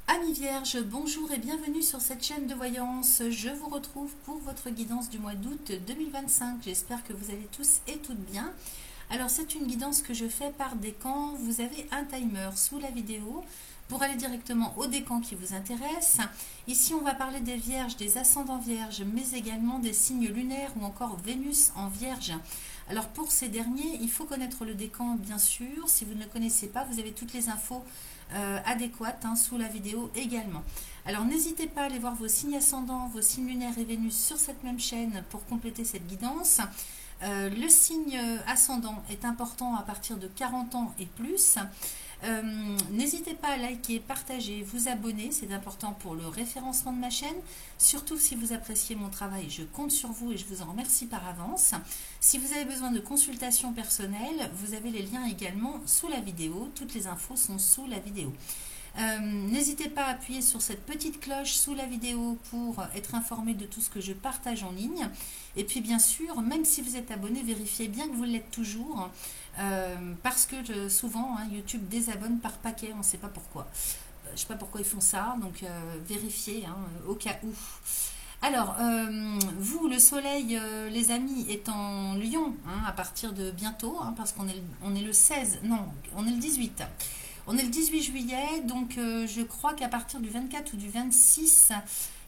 Amis vierges, bonjour et bienvenue sur cette chaîne de voyance. Je vous retrouve pour votre guidance du mois d'août 2025. J'espère que vous allez tous et toutes bien. Alors c'est une guidance que je fais par décan. Vous avez un timer sous la vidéo pour aller directement au décan qui vous intéresse. Ici on va parler des vierges, des ascendants vierges, mais également des signes lunaires ou encore Vénus en vierge. Alors pour ces derniers, il faut connaître le décan bien sûr. Si vous ne le connaissez pas, vous avez toutes les infos adéquates sous la vidéo également. Alors n'hésitez pas à aller voir vos signes ascendants, vos signes lunaires et Vénus sur cette même chaîne pour compléter cette guidance. Le signe ascendant est important à partir de 40 ans et plus. N'hésitez pas à liker, partager, vous abonner, c'est important pour le référencement de ma chaîne. Surtout si vous appréciez mon travail, je compte sur vous et je vous en remercie par avance. Si vous avez besoin de consultations personnelles, vous avez les liens également sous la vidéo. Toutes les infos sont sous la vidéo. N'hésitez pas à appuyer sur cette petite cloche sous la vidéo pour être informé de tout ce que je partage en ligne. Et puis bien sûr, même si vous êtes abonné, vérifiez bien que vous l'êtes toujours. Parce que souvent, YouTube désabonne par paquet, on ne sait pas pourquoi. Je ne sais pas pourquoi ils font ça, donc vérifiez au cas où. Alors, vous, le soleil, les amis, est en Lion à partir de bientôt, parce qu'on est le 16, non, on est le 18. On est le 18 juillet, donc je crois qu'à partir du 24 ou du 26,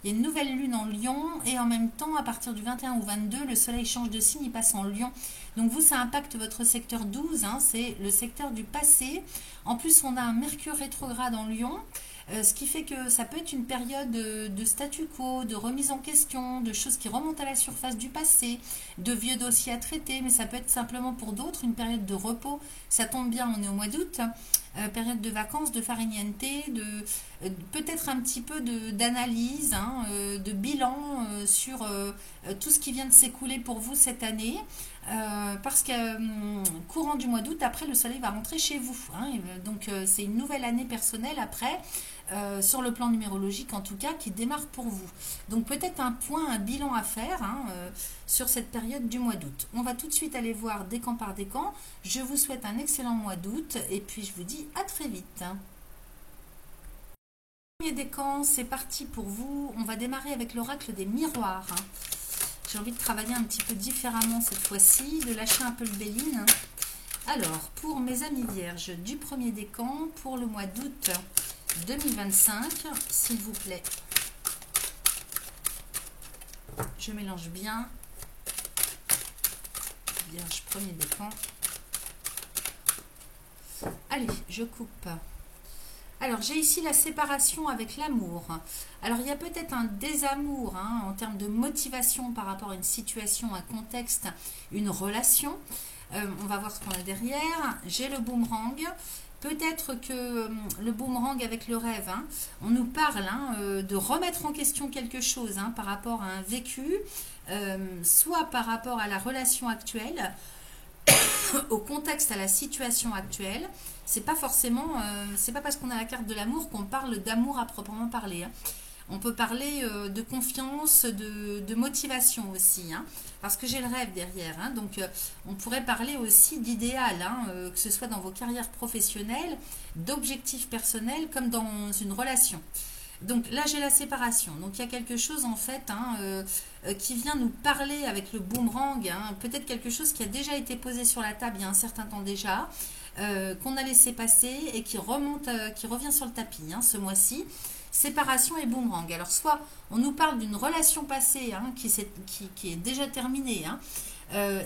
il y a une nouvelle lune en Lion et en même temps, à partir du 21 ou 22, le soleil change de signe, il passe en Lion. Donc vous, ça impacte votre secteur 12, c'est le secteur du passé. En plus, on a un Mercure rétrograde en Lion. Ce qui fait que ça peut être une période de statu quo, de remise en question, de choses qui remontent à la surface du passé, de vieux dossiers à traiter, mais ça peut être simplement pour d'autres une période de repos. Ça tombe bien, on est au mois d'août, période de vacances, de farniente, peut-être un petit peu d'analyse, de bilan sur tout ce qui vient de s'écouler pour vous cette année. Parce que courant du mois d'août, après le soleil va rentrer chez vous. Donc c'est une nouvelle année personnelle après. Sur le plan numérologique en tout cas, qui démarre pour vous. Donc peut-être un point, un bilan à faire sur cette période du mois d'août. On va tout de suite aller voir décan par décan. Je vous souhaite un excellent mois d'août et puis je vous dis à très vite. Premier décan, c'est parti pour vous. On va démarrer avec l'oracle des miroirs. J'ai envie de travailler un petit peu différemment cette fois-ci, de lâcher un peu le béline. Alors, pour mes amis vierges du premier décan, pour le mois d'août 2025, s'il vous plaît. Je mélange bien. Vierge, premier décan. Allez, je coupe. Alors, j'ai ici la séparation avec l'amour. Alors, il y a peut-être un désamour en termes de motivation par rapport à une situation, un contexte, une relation. On va voir ce qu'on a derrière. J'ai le boomerang. Peut-être que le boomerang avec le rêve, on nous parle de remettre en question quelque chose par rapport à un vécu, soit par rapport à la relation actuelle, au contexte, à la situation actuelle. C'est pas forcément, c'est pas parce qu'on a la carte de l'amour qu'on parle d'amour à proprement parler. On peut parler de confiance, de motivation aussi, parce que j'ai le rêve derrière. Donc, on pourrait parler aussi d'idéal, que ce soit dans vos carrières professionnelles, d'objectifs personnels, comme dans une relation. Donc là, j'ai la séparation. Donc, il y a quelque chose, en fait, qui vient nous parler avec le boomerang. Peut-être quelque chose qui a déjà été posé sur la table il y a un certain temps déjà, qu'on a laissé passer et qui remonte, qui revient sur le tapis ce mois-ci. Séparation et boomerang. Alors, soit on nous parle d'une relation passée qui est déjà terminée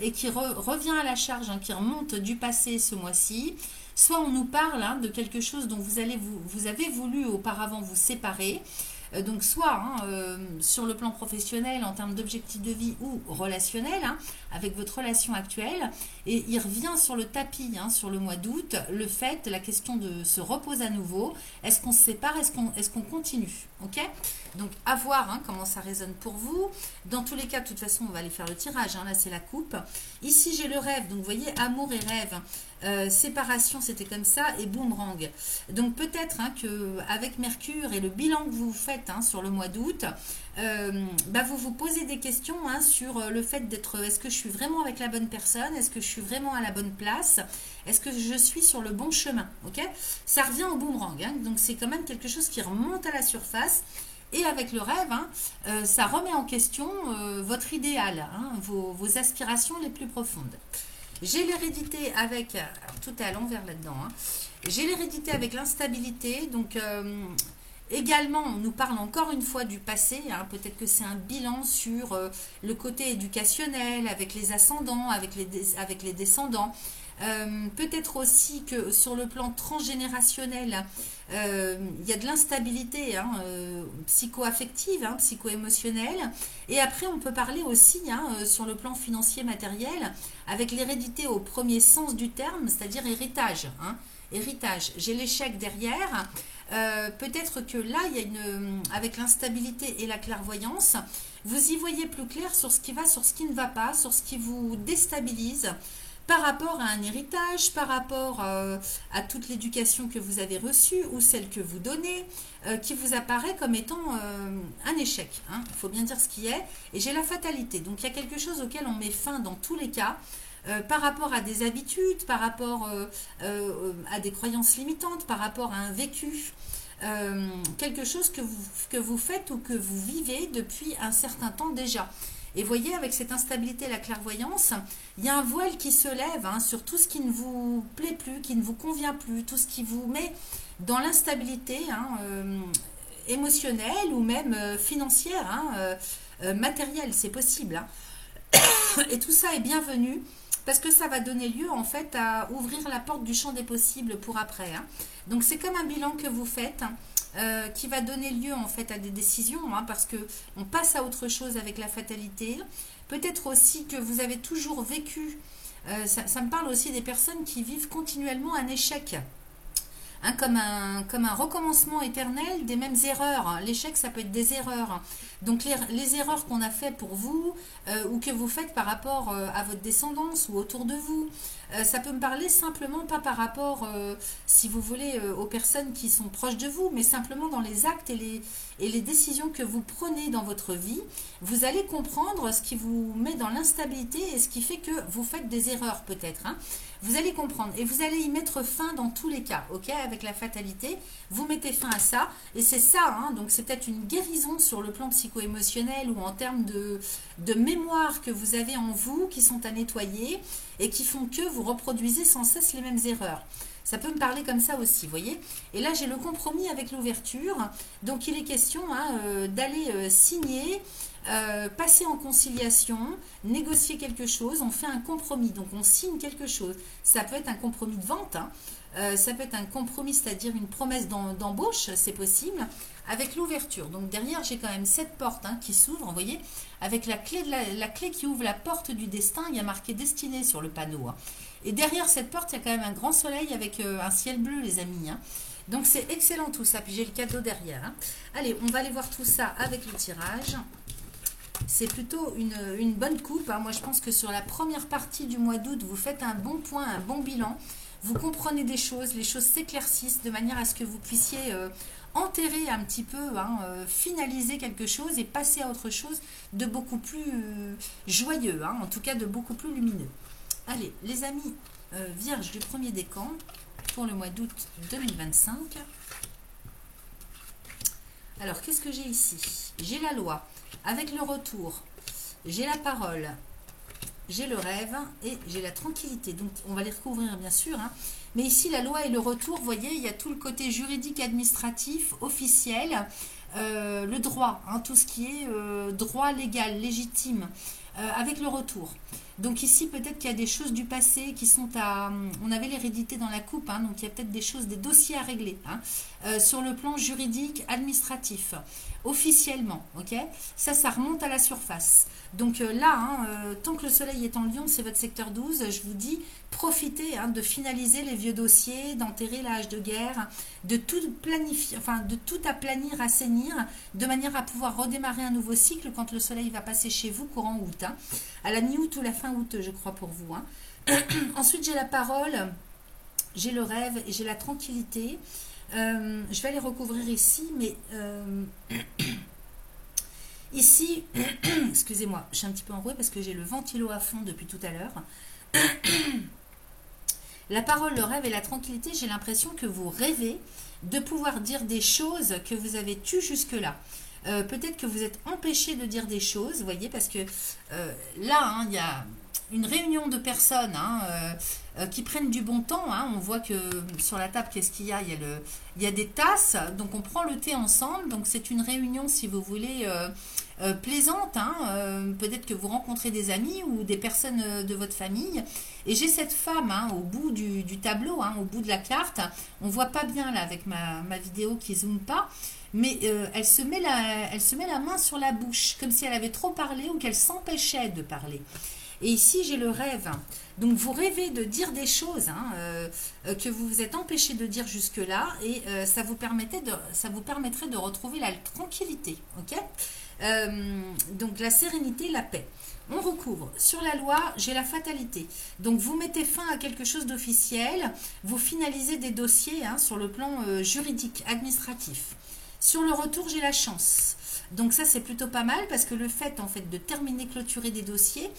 et qui revient à la charge, qui remonte du passé ce mois-ci. Soit on nous parle de quelque chose dont vous avez voulu auparavant vous séparer. Donc soit sur le plan professionnel en termes d'objectifs de vie ou relationnel avec votre relation actuelle, et il revient sur le tapis sur le mois d'août, le fait, la question de se reposer à nouveau, est-ce qu'on se sépare, est-ce qu'on continue, ok? Donc à voir comment ça résonne pour vous. Dans tous les cas, de toute façon on va aller faire le tirage, là c'est la coupe. Ici j'ai le rêve, donc vous voyez amour et rêve, séparation, c'était comme ça, et boomerang. Donc peut-être hein, qu'avec Mercure et le bilan que vous faites hein, sur le mois d'août, vous vous posez des questions hein, sur le fait d'être, est-ce que je suis vraiment avec la bonne personne, est-ce que je suis vraiment à la bonne place, est-ce que je suis sur le bon chemin, ok? Ça revient au boomerang, hein, donc c'est quand même quelque chose qui remonte à la surface. Et avec le rêve, hein, ça remet en question votre idéal, hein, vos aspirations les plus profondes. J'ai l'hérédité avec, alors tout est à l'envers là-dedans, hein. J'ai l'hérédité avec l'instabilité, donc également on nous parle encore une fois du passé, hein. Peut-être que c'est un bilan sur le côté éducationnel, avec les ascendants, avec les descendants. Peut-être aussi que sur le plan transgénérationnel, il y a de l'instabilité hein, psycho-affective, hein, psycho-émotionnelle. Et après, on peut parler aussi hein, sur le plan financier matériel, avec l'hérédité au premier sens du terme, c'est-à-dire héritage. Hein. Héritage. J'ai l'échec derrière. Peut-être que là, il y a avec l'instabilité et la clairvoyance, vous y voyez plus clair sur ce qui va, sur ce qui ne va pas, sur ce qui vous déstabilise par rapport à un héritage, par rapport à toute l'éducation que vous avez reçue ou celle que vous donnez, qui vous apparaît comme étant un échec. Hein. Il faut bien dire ce qui est. Et j'ai la fatalité. Donc il y a quelque chose auquel on met fin dans tous les cas. Par rapport à des habitudes, par rapport à des croyances limitantes, par rapport à un vécu, quelque chose que vous faites ou que vous vivez depuis un certain temps déjà. Et voyez, avec cette instabilité et la clairvoyance, il y a un voile qui se lève hein, sur tout ce qui ne vous plaît plus, qui ne vous convient plus, tout ce qui vous met dans l'instabilité hein, émotionnelle ou même financière, hein, matérielle, c'est possible. Hein. Et tout ça est bienvenu parce que ça va donner lieu en fait à ouvrir la porte du champ des possibles pour après. Hein. Donc c'est comme un bilan que vous faites. Qui va donner lieu en fait à des décisions hein, parce que on passe à autre chose avec la fatalité. Peut-être aussi que vous avez toujours vécu, ça me parle aussi des personnes qui vivent continuellement un échec. Hein, comme un recommencement éternel des mêmes erreurs. L'échec, ça peut être des erreurs. Donc les erreurs qu'on a fait pour vous ou que vous faites par rapport à votre descendance ou autour de vous, ça peut me parler simplement pas par rapport, si vous voulez, aux personnes qui sont proches de vous, mais simplement dans les actes et les décisions que vous prenez dans votre vie. Vous allez comprendre ce qui vous met dans l'instabilité et ce qui fait que vous faites des erreurs peut-être. Hein. Vous allez comprendre et vous allez y mettre fin dans tous les cas, ok? Avec la fatalité, vous mettez fin à ça et c'est ça, hein, donc c'est peut-être une guérison sur le plan psycho-émotionnel ou en termes de mémoire que vous avez en vous qui sont à nettoyer et qui font que vous reproduisez sans cesse les mêmes erreurs. Ça peut me parler comme ça aussi, vous voyez. Et là, j'ai le compromis avec l'ouverture. Donc, il est question hein, d'aller signer, passer en conciliation, négocier quelque chose. On fait un compromis, donc on signe quelque chose. Ça peut être un compromis de vente, hein. Ça peut être un compromis, c'est-à-dire une promesse d'embauche, c'est possible, avec l'ouverture. Donc derrière, j'ai quand même cette porte hein, qui s'ouvre, vous voyez, avec la clé qui ouvre la porte du destin. Il y a marqué destinée sur le panneau. Hein. Et derrière cette porte, il y a quand même un grand soleil avec un ciel bleu, les amis. Hein. Donc c'est excellent tout ça. Puis j'ai le cadeau derrière. Hein. Allez, on va aller voir tout ça avec le tirage. C'est plutôt une bonne coupe. Hein. Moi, je pense que sur la première partie du mois d'août, vous faites un bon point, un bon bilan. Vous comprenez des choses, les choses s'éclaircissent de manière à ce que vous puissiez enterrer un petit peu, hein, finaliser quelque chose et passer à autre chose de beaucoup plus joyeux, hein, en tout cas de beaucoup plus lumineux. Allez, les amis vierges du premier décan pour le mois d'août 2025. Alors, qu'est-ce que j'ai ici? J'ai la loi avec le retour, j'ai la parole, j'ai le rêve et j'ai la tranquillité. Donc, on va les recouvrir bien sûr. Hein. Mais ici, la loi et le retour, vous voyez, il y a tout le côté juridique, administratif, officiel, le droit, hein, tout ce qui est droit légal, légitime, avec le retour. Donc ici, peut-être qu'il y a des choses du passé qui sont à... On avait l'hérédité dans la coupe, hein, donc il y a peut-être des choses, des dossiers à régler, hein, sur le plan juridique, administratif, officiellement, ok? Ça remonte à la surface. Donc là, hein, tant que le soleil est en Lion, c'est votre secteur 12, je vous dis, profitez hein, de finaliser les vieux dossiers, d'enterrer l'âge de guerre, de tout planifier, enfin de tout aplanir, assainir, de manière à pouvoir redémarrer un nouveau cycle quand le soleil va passer chez vous courant août, hein, à la mi-août ou la fin août, je crois pour vous. Hein. Ensuite, j'ai la parole. j'ai le rêve et j'ai la tranquillité. Je vais aller recouvrir ici, mais ici, excusez-moi, je suis un petit peu enrouée parce que j'ai le ventilo à fond depuis tout à l'heure. La parole, le rêve et la tranquillité, j'ai l'impression que vous rêvez de pouvoir dire des choses que vous avez tues jusque-là. Peut-être que vous êtes empêché de dire des choses, vous voyez, parce que là, hein, il y a une réunion de personnes qui prennent du bon temps. Hein. On voit que sur la table, qu'est-ce qu'il y a, il y a des tasses, donc on prend le thé ensemble. Donc c'est une réunion, si vous voulez, plaisante. Hein. Peut-être que vous rencontrez des amis ou des personnes de votre famille. Et j'ai cette femme hein, au bout du tableau, hein, au bout de la carte. On voit pas bien là avec ma vidéo qui zoome pas. Mais elle se met la main sur la bouche, comme si elle avait trop parlé ou qu'elle s'empêchait de parler. Et ici, j'ai le rêve. Donc, vous rêvez de dire des choses hein, que vous vous êtes empêché de dire jusque-là. Et ça vous permettrait de retrouver la tranquillité. Ok donc, la sérénité, la paix. On recouvre. Sur la loi, j'ai la fatalité. Donc, vous mettez fin à quelque chose d'officiel. Vous finalisez des dossiers hein, sur le plan juridique, administratif. Sur le retour, j'ai la chance. Donc ça, c'est plutôt pas mal parce que le fait, en fait, de terminer, clôturer des dossiers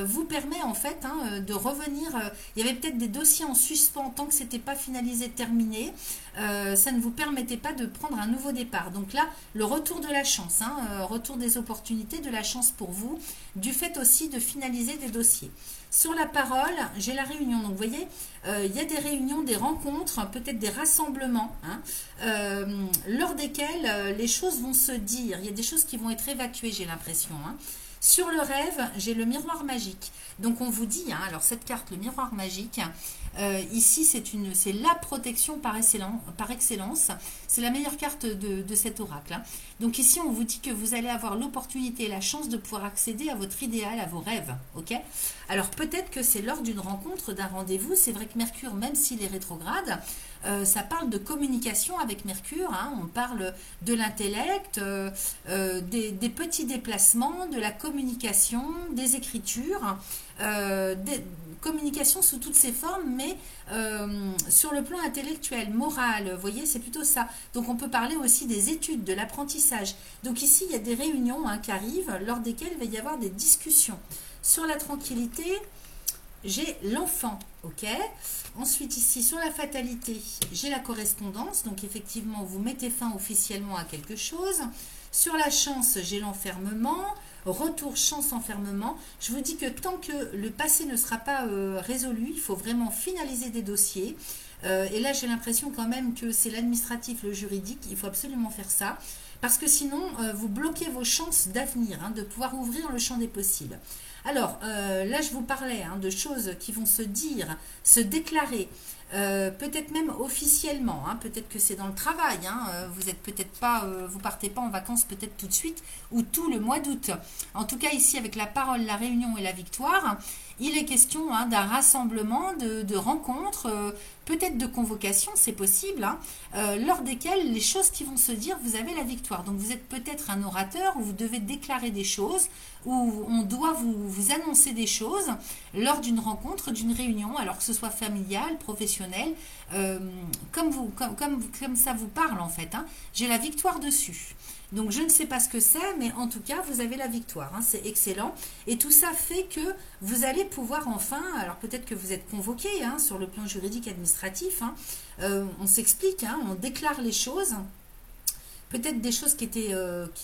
vous permet, en fait, hein, de revenir. Il y avait peut-être des dossiers en suspens tant que ce n'était pas finalisé, terminé. Ça ne vous permettait pas de prendre un nouveau départ. Donc là, le retour de la chance, hein, retour des opportunités, de la chance pour vous, du fait aussi de finaliser des dossiers. Sur la parole, j'ai la réunion. Donc, vous voyez, il y a des réunions, des rencontres, peut-être des rassemblements, hein, lors desquels les choses vont se dire. Il y a des choses qui vont être évacuées, j'ai l'impression. Hein. Sur le rêve, j'ai le miroir magique. Donc, on vous dit, hein, alors cette carte, le miroir magique, ici, c'est la protection par excellence. C'est la meilleure carte de cet oracle. Hein. Donc ici, on vous dit que vous allez avoir l'opportunité et la chance de pouvoir accéder à votre idéal, à vos rêves. Ok ? Alors peut-être que c'est lors d'une rencontre, d'un rendez-vous. C'est vrai que Mercure, même s'il est rétrograde, ça parle de communication avec Mercure. Hein. On parle de l'intellect, des petits déplacements, de la communication, des écritures, des communication sous toutes ses formes, mais sur le plan intellectuel, moral, vous voyez, c'est plutôt ça. Donc on peut parler aussi des études, de l'apprentissage. Donc ici, il y a des réunions hein, qui arrivent, lors desquelles il va y avoir des discussions. Sur la tranquillité, j'ai l'enfant, ok. Ensuite ici, sur la fatalité, j'ai la correspondance. Donc effectivement, vous mettez fin officiellement à quelque chose. Sur la chance, j'ai l'enfermement. Retour, chance, enfermement. Je vous dis que tant que le passé ne sera pas résolu, il faut vraiment finaliser des dossiers. Et là, j'ai l'impression quand même que c'est l'administratif, le juridique. Il faut absolument faire ça. Parce que sinon, vous bloquez vos chances d'avenir, hein, de pouvoir ouvrir le champ des possibles. Alors, là, je vous parlais hein, de choses qui vont se dire, se déclarer. Peut-être même officiellement, hein, peut-être que c'est dans le travail, hein, vous êtes peut-être pas, vous partez pas en vacances peut-être tout de suite ou tout le mois d'août. En tout cas ici avec la parole, la réunion et la victoire, il est question hein, d'un rassemblement, de rencontres, peut-être de convocation, c'est possible, hein, lors desquelles les choses qui vont se dire, vous avez la victoire. Donc vous êtes peut-être un orateur où vous devez déclarer des choses, où on doit vous annoncer des choses lors d'une rencontre, d'une réunion, alors que ce soit familiale, professionnelle, comme ça vous parle en fait. Hein. J'ai la victoire dessus. Donc je ne sais pas ce que c'est, mais en tout cas vous avez la victoire, hein, c'est excellent. Et tout ça fait que vous allez pouvoir enfin, alors peut-être que vous êtes convoqué hein, sur le plan juridique administratif, hein, on s'explique, hein, on déclare les choses. Peut-être des choses qui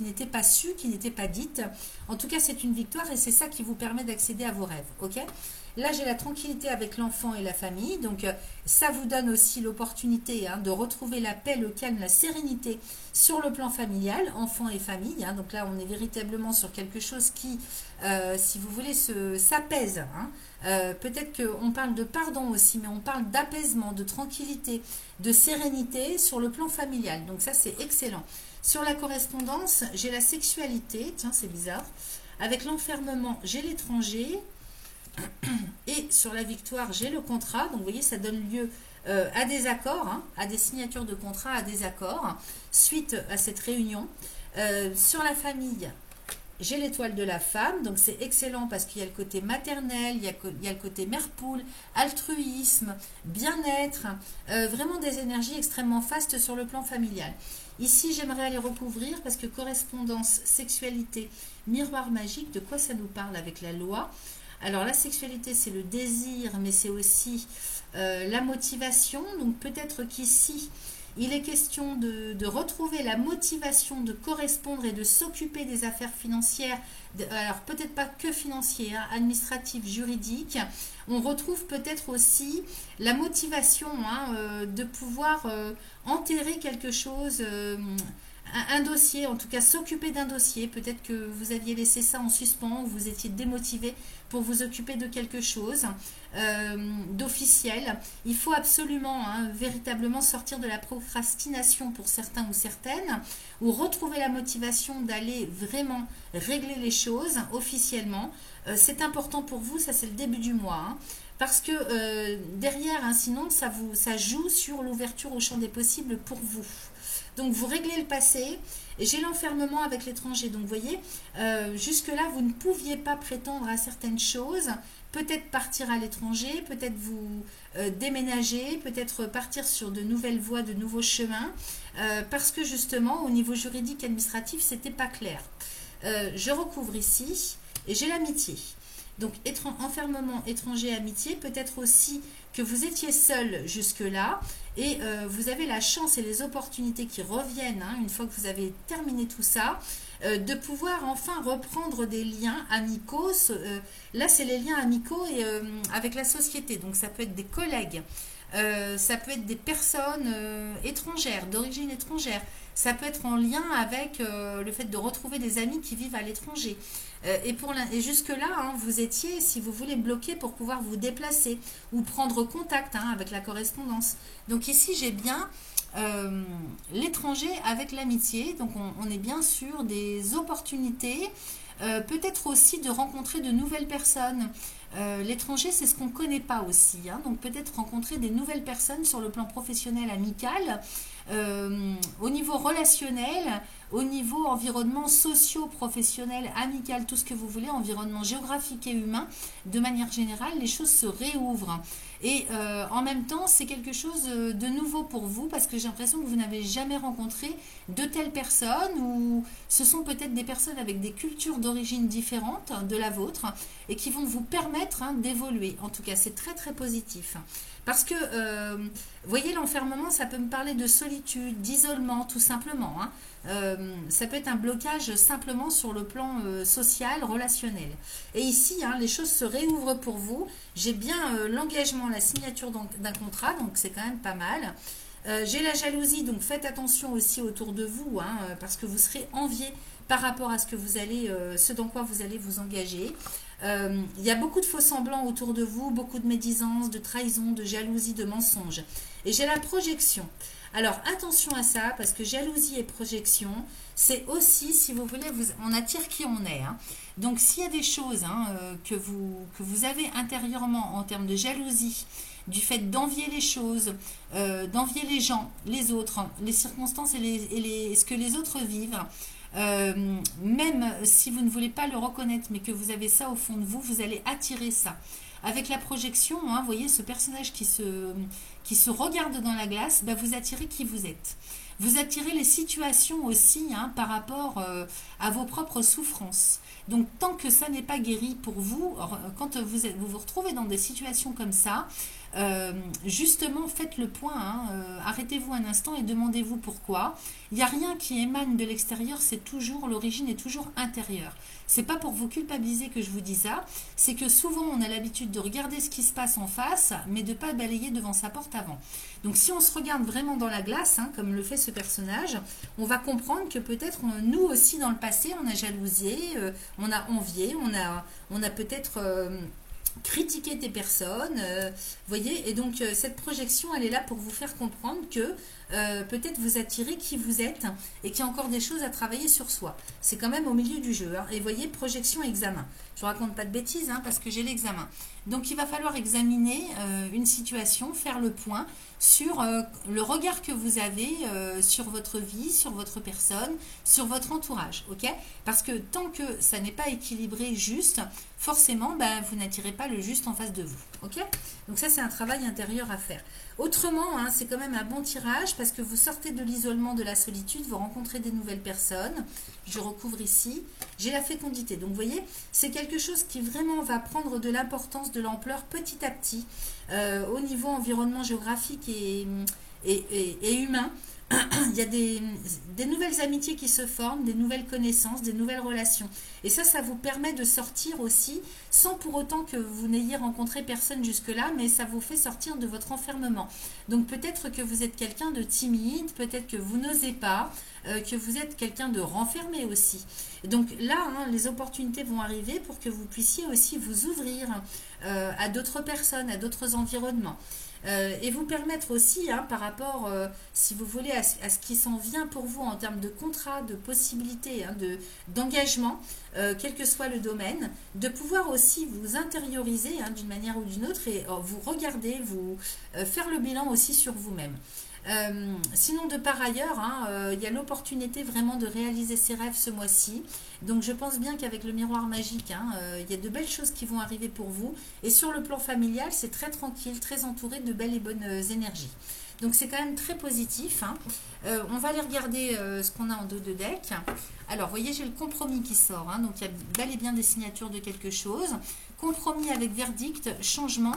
n'étaient pas sues, qui n'étaient pas dites. En tout cas, c'est une victoire et c'est ça qui vous permet d'accéder à vos rêves. Ok ? Là, j'ai la tranquillité avec l'enfant et la famille. Donc, ça vous donne aussi l'opportunité hein, de retrouver la paix, le calme, la sérénité sur le plan familial, enfant et famille. Hein. Donc là, on est véritablement sur quelque chose qui, si vous voulez, s'apaise. Hein. Peut-être qu'on parle de pardon aussi, mais on parle d'apaisement, de tranquillité, de sérénité sur le plan familial. Donc ça, c'est excellent. Sur la correspondance, j'ai la sexualité. Tiens, c'est bizarre. Avec l'enfermement, j'ai l'étranger. Et sur la victoire, j'ai le contrat. Donc, vous voyez, ça donne lieu à des accords, hein, à des signatures de contrat, à des accords, suite à cette réunion. Sur la famille, j'ai l'étoile de la femme, donc c'est excellent parce qu'il y a le côté maternel, il y a le côté mère poule, altruisme, bien-être, vraiment des énergies extrêmement fastes sur le plan familial. Ici, j'aimerais aller recouvrir parce que correspondance, sexualité, miroir magique, de quoi ça nous parle avec la loi? Alors la sexualité, c'est le désir, mais c'est aussi la motivation. Donc peut-être qu'ici, il est question de retrouver la motivation de correspondre et de s'occuper des affaires financières, alors peut-être pas que financières, hein, administratives, juridiques. On retrouve peut-être aussi la motivation de pouvoir enterrer quelque chose, un dossier, en tout cas s'occuper d'un dossier. Peut-être que vous aviez laissé ça en suspens, ou vous étiez démotivé pour vous occuper de quelque chose d'officiel. Il faut absolument, véritablement sortir de la procrastination pour certains ou certaines, ou retrouver la motivation d'aller vraiment régler les choses officiellement. C'est important pour vous, ça c'est le début du mois. Parce que derrière, sinon, ça joue sur l'ouverture au champ des possibles pour vous. Donc, vous réglez le passé. Et j'ai l'enfermement avec l'étranger. Donc, vous voyez, jusque-là, vous ne pouviez pas prétendre à certaines choses. Peut-être partir à l'étranger, peut-être vous déménager, peut-être partir sur de nouvelles voies, de nouveaux chemins. Parce que justement, au niveau juridique, administratif, c'était pas clair. Je recouvre ici et j'ai l'amitié. Donc, enfermement, étranger, amitié, peut-être aussi que vous étiez seul jusque-là et vous avez la chance et les opportunités qui reviennent, une fois que vous avez terminé tout ça, de pouvoir enfin reprendre des liens amicaux. Là, c'est les liens amicaux et, avec la société. Donc, ça peut être des collègues, ça peut être des personnes étrangères, d'origine étrangère. Ça peut être en lien avec le fait de retrouver des amis qui vivent à l'étranger. Et jusque-là, vous étiez, si vous voulez, bloqué pour pouvoir vous déplacer ou prendre contact avec la correspondance. Donc ici, j'ai bien l'étranger avec l'amitié. Donc on est bien sur des opportunités, peut-être aussi de rencontrer de nouvelles personnes. L'étranger, c'est ce qu'on ne connaît pas aussi. Donc peut-être rencontrer des nouvelles personnes sur le plan professionnel, amical, au niveau relationnel, au niveau environnement socio-professionnel, amical, tout ce que vous voulez, environnement géographique et humain, de manière générale, les choses se réouvrent. Et en même temps, c'est quelque chose de nouveau pour vous parce que j'ai l'impression que vous n'avez jamais rencontré de telles personnes ou ce sont peut-être des personnes avec des cultures d'origine différentes de la vôtre et qui vont vous permettre d'évoluer. En tout cas, c'est très très positif. Parce que, vous voyez, l'enfermement, ça peut me parler de solitude, d'isolement, tout simplement. Ça peut être un blocage simplement sur le plan social, relationnel. Et ici, les choses se réouvrent pour vous. J'ai bien l'engagement, la signature d'un contrat, donc c'est quand même pas mal. J'ai la jalousie, donc faites attention aussi autour de vous, parce que vous serez envié par rapport à ce dans quoi vous allez vous engager. Il y a beaucoup de faux semblants autour de vous, beaucoup de médisance, de trahison, de jalousie, de mensonges. Et j'ai la projection. Alors attention à ça, parce que jalousie et projection, c'est aussi, si vous voulez, on attire qui on est. Donc s'il y a des choses que vous avez intérieurement en termes de jalousie, du fait d'envier les choses, d'envier les gens, les autres, les circonstances et ce que les autres vivent, même si vous ne voulez pas le reconnaître, mais que vous avez ça au fond de vous, vous allez attirer ça. Avec la projection, vous voyez ce personnage qui se regarde dans la glace, vous attirez qui vous êtes. Vous attirez les situations aussi par rapport à vos propres souffrances. Donc tant que ça n'est pas guéri pour vous, quand vous retrouvez dans des situations comme ça, justement faites le point, arrêtez-vous un instant et demandez-vous pourquoi. Il n'y a rien qui émane de l'extérieur, l'origine est toujours intérieure. C'est pas pour vous culpabiliser que je vous dis ça, c'est que souvent on a l'habitude de regarder ce qui se passe en face, mais de ne pas balayer devant sa porte avant. Donc si on se regarde vraiment dans la glace, comme le fait ce personnage, on va comprendre que peut-être nous aussi dans le passé, on a jalousé, on a envié, on a peut-être critiqué des personnes, voyez, et donc cette projection, elle est là pour vous faire comprendre que peut-être vous attirer qui vous êtes et qu'il y a encore des choses à travailler sur soi. C'est quand même au milieu du jeu. Hein. Et voyez, projection, examen. Je ne raconte pas de bêtises hein, parce que j'ai l'examen. Donc, il va falloir examiner une situation, faire le point sur le regard que vous avez sur votre vie, sur votre personne, sur votre entourage. Ok? Parce que tant que ça n'est pas équilibré juste, forcément, ben, vous n'attirez pas le juste en face de vous. Ok? Donc ça, c'est un travail intérieur à faire. Autrement, hein, c'est quand même un bon tirage parce que vous sortez de l'isolement, de la solitude, vous rencontrez des nouvelles personnes. Je recouvre ici. J'ai la fécondité. Donc, vous voyez, c'est quelque chose qui vraiment va prendre de l'importance, de l'ampleur petit à petit au niveau environnement géographique et humain. Il y a des nouvelles amitiés qui se forment, des nouvelles connaissances, des nouvelles relations. Et ça vous permet de sortir aussi, sans pour autant que vous n'ayez rencontré personne jusque-là, mais ça vous fait sortir de votre enfermement. Donc peut-être que vous êtes quelqu'un de timide, peut-être que vous n'osez pas, que vous êtes quelqu'un de renfermé aussi. Donc là, hein, les opportunités vont arriver pour que vous puissiez aussi vous ouvrir à d'autres personnes, à d'autres environnements. Et vous permettre aussi, hein, par rapport, si vous voulez, à ce qui s'en vient pour vous en termes de contrat, de possibilités, hein, d'engagement, quel que soit le domaine, de pouvoir aussi vous intérioriser hein, d'une manière ou d'une autre et vous regarder, vous faire le bilan aussi sur vous-même. Sinon, de par ailleurs, hein, il y a l'opportunité vraiment de réaliser ses rêves ce mois-ci. Donc, je pense bien qu'avec le miroir magique, hein, il y a de belles choses qui vont arriver pour vous. Et sur le plan familial, c'est très tranquille, très entouré de belles et bonnes énergies. Donc, c'est quand même très positif. Hein. On va aller regarder ce qu'on a en dos de deck. Alors, vous voyez, j'ai le compromis qui sort. Hein, donc, il y a bel et bien des signatures de quelque chose. Compromis avec verdict, changement,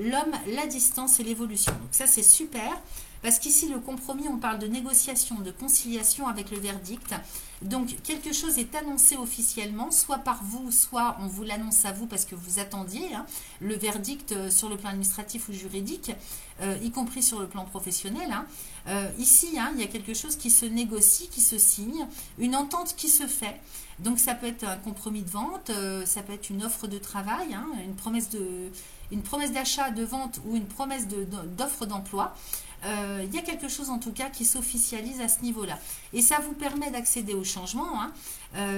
l'homme, la distance et l'évolution. Donc, ça, c'est super. Parce qu'ici, le compromis, on parle de négociation, de conciliation avec le verdict. Donc, quelque chose est annoncé officiellement, soit par vous, soit on vous l'annonce à vous parce que vous attendiez hein, le verdict sur le plan administratif ou juridique, y compris sur le plan professionnel. Hein. Ici, hein, il y a quelque chose qui se négocie, qui se signe, une entente qui se fait. Donc, ça peut être un compromis de vente, ça peut être une offre de travail, hein, une promesse d'achat, de vente ou une promesse d'offre d'emploi. Il y a quelque chose en tout cas qui s'officialise à ce niveau-là. Et ça vous permet d'accéder au changement. Hein.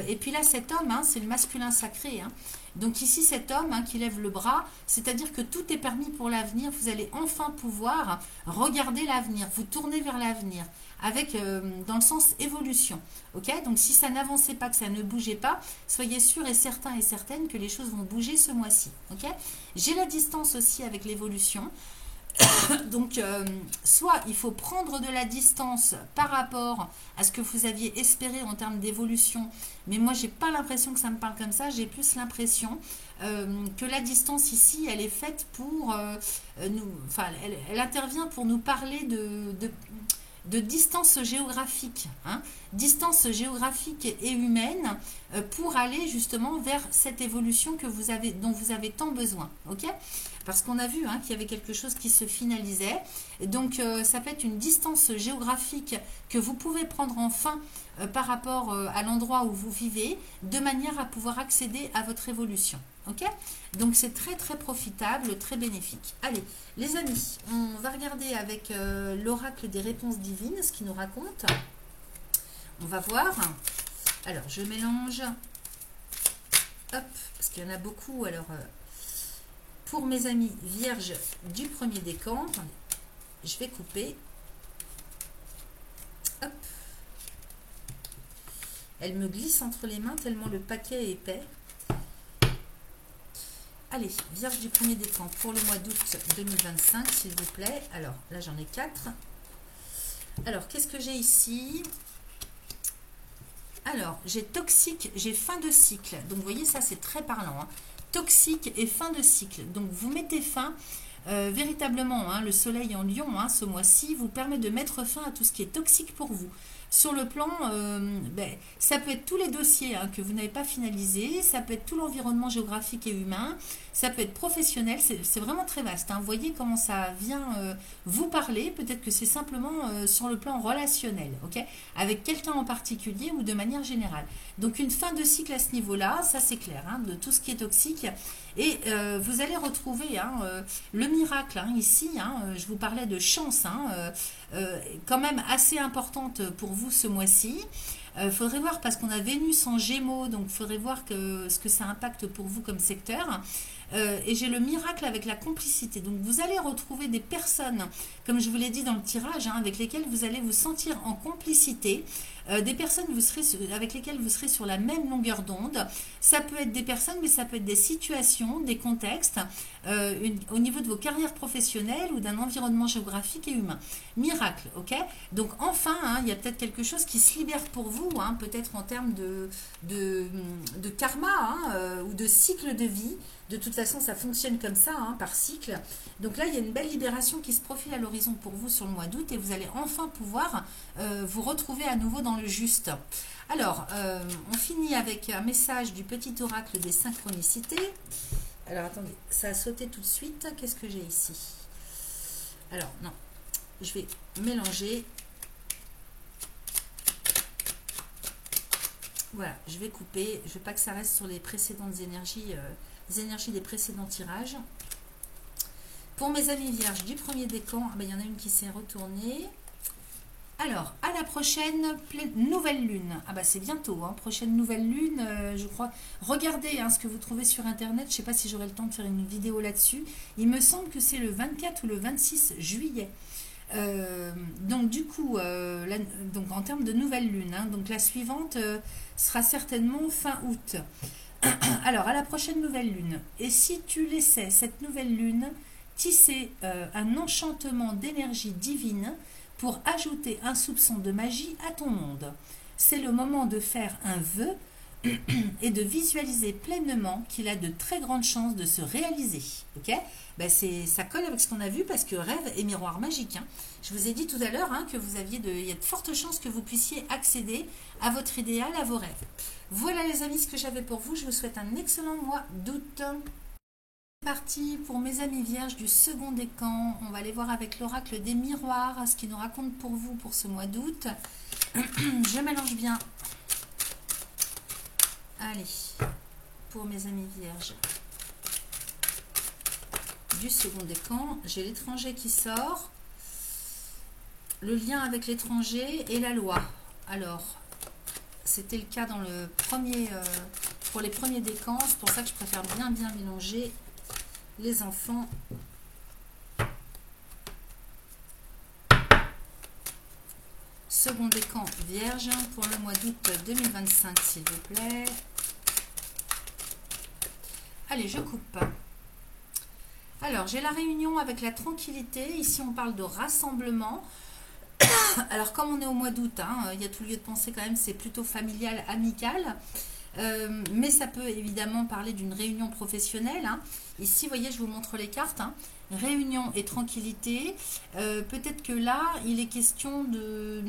Et puis là, cet homme, hein, c'est le masculin sacré. Hein. Donc ici, cet homme hein, qui lève le bras, c'est-à-dire que tout est permis pour l'avenir. Vous allez enfin pouvoir regarder l'avenir, vous tourner vers l'avenir, avec dans le sens évolution. Okay, donc si ça n'avançait pas, que ça ne bougeait pas, soyez sûr et certain et certaine que les choses vont bouger ce mois-ci. Okay, j'ai la distance aussi avec l'évolution. Donc, soit il faut prendre de la distance par rapport à ce que vous aviez espéré en termes d'évolution, mais moi, j'ai pas l'impression que ça me parle comme ça, j'ai plus l'impression que la distance ici, elle est faite pour enfin, elle intervient pour nous parler de distance géographique, hein, distance géographique et humaine pour aller justement vers cette évolution dont vous avez tant besoin. Ok ? Parce qu'on a vu hein, qu'il y avait quelque chose qui se finalisait. Et donc, ça peut être une distance géographique que vous pouvez prendre enfin par rapport à l'endroit où vous vivez, de manière à pouvoir accéder à votre évolution. Ok ? Donc, c'est très, très profitable, très bénéfique. Allez, les amis, on va regarder avec l'oracle des réponses divines ce qu'il nous raconte. On va voir. Alors, je mélange. Hop, parce qu'il y en a beaucoup. Alors... pour mes amis vierges du premier décan, je vais couper. Hop. Elle me glisse entre les mains tellement le paquet est épais. Allez, vierge du premier décan pour le mois d'août 2025, s'il vous plaît. Alors, là j'en ai 4. Alors, qu'est-ce que j'ai ici ? Alors, j'ai toxique, j'ai fin de cycle. Donc, vous voyez, ça c'est très parlant. Hein. Toxique et fin de cycle. Donc, vous mettez fin véritablement. Hein, le soleil en lion, hein, ce mois-ci, vous permet de mettre fin à tout ce qui est toxique pour vous. Sur le plan, ça peut être tous les dossiers hein, que vous n'avez pas finalisés, ça peut être tout l'environnement géographique et humain, ça peut être professionnel, c'est vraiment très vaste. Hein. Vous voyez comment ça vient vous parler, peut-être que c'est simplement sur le plan relationnel, ok, avec quelqu'un en particulier ou de manière générale. Donc une fin de cycle à ce niveau-là, ça c'est clair, hein, de tout ce qui est toxique. Et vous allez retrouver le miracle ici. Je vous parlais de chance, quand même assez importante pour vous ce mois-ci. Faudrait voir parce qu'on a Vénus en Gémeaux, donc faudrait voir ce que ça impacte pour vous comme secteur. Et j'ai le miracle avec la complicité. Donc vous allez retrouver des personnes, comme je vous l'ai dit dans le tirage, avec lesquelles vous allez vous sentir en complicité. Des personnes avec lesquelles vous serez sur la même longueur d'onde. Ça peut être des personnes, mais ça peut être des situations, des contextes, au niveau de vos carrières professionnelles ou d'un environnement géographique et humain. Miracle, ok? Donc enfin, il y a peut-être quelque chose qui se libère pour vous, peut-être en termes de karma ou de cycle de vie. De toute façon, ça fonctionne comme ça, par cycle. Donc là, il y a une belle libération qui se profile à l'horizon pour vous sur le mois d'août et vous allez enfin pouvoir vous retrouver à nouveau dans le juste. Alors, on finit avec un message du petit oracle des synchronicités. Alors, attendez, ça a sauté tout de suite. Qu'est-ce que j'ai ici? Alors, non, je vais mélanger. Voilà, je vais couper. Je ne veux pas que ça reste sur les précédentes énergies, les énergies des précédents tirages. Pour mes amis vierges du premier décan, il y en a une qui s'est retournée. Alors, à la prochaine nouvelle lune. C'est bientôt, prochaine nouvelle lune, je crois. Regardez ce que vous trouvez sur Internet. Je ne sais pas si j'aurai le temps de faire une vidéo là-dessus. Il me semble que c'est le 24 ou le 26 juillet. Donc, du coup, donc en termes de nouvelle lune, donc la suivante sera certainement fin août. Alors, à la prochaine nouvelle lune. Et si tu laissais cette nouvelle lune tisser un enchantement d'énergie divine pour ajouter un soupçon de magie à ton monde. C'est le moment de faire un vœu et de visualiser pleinement qu'il a de très grandes chances de se réaliser. Ok? Ça colle avec ce qu'on a vu parce que rêve et miroir magique. Je vous ai dit tout à l'heure que il y a de fortes chances que vous puissiez accéder à votre idéal, à vos rêves. Voilà les amis ce que j'avais pour vous. Je vous souhaite un excellent mois d'août. Parti pour mes amis vierges du second décan. On va aller voir avec l'oracle des miroirs ce qu'il nous raconte pour vous pour ce mois d'août. Je mélange bien. Allez, pour mes amis vierges du second décan, j'ai l'étranger qui sort, le lien avec l'étranger et la loi. Alors, c'était le cas dans le premier, pour les premiers décans, c'est pour ça que je préfère bien mélanger les enfants. Second décan vierge pour le mois d'août 2025, s'il vous plaît. Allez, je coupe. Alors, j'ai la réunion avec la tranquillité. Ici, on parle de rassemblement. Alors, comme on est au mois d'août, il y a tout lieu de penser quand même, c'est plutôt familial, amical. Mais ça peut évidemment parler d'une réunion professionnelle. Ici, vous voyez, je vous montre les cartes. Réunion et tranquillité. Peut-être que là, il est question de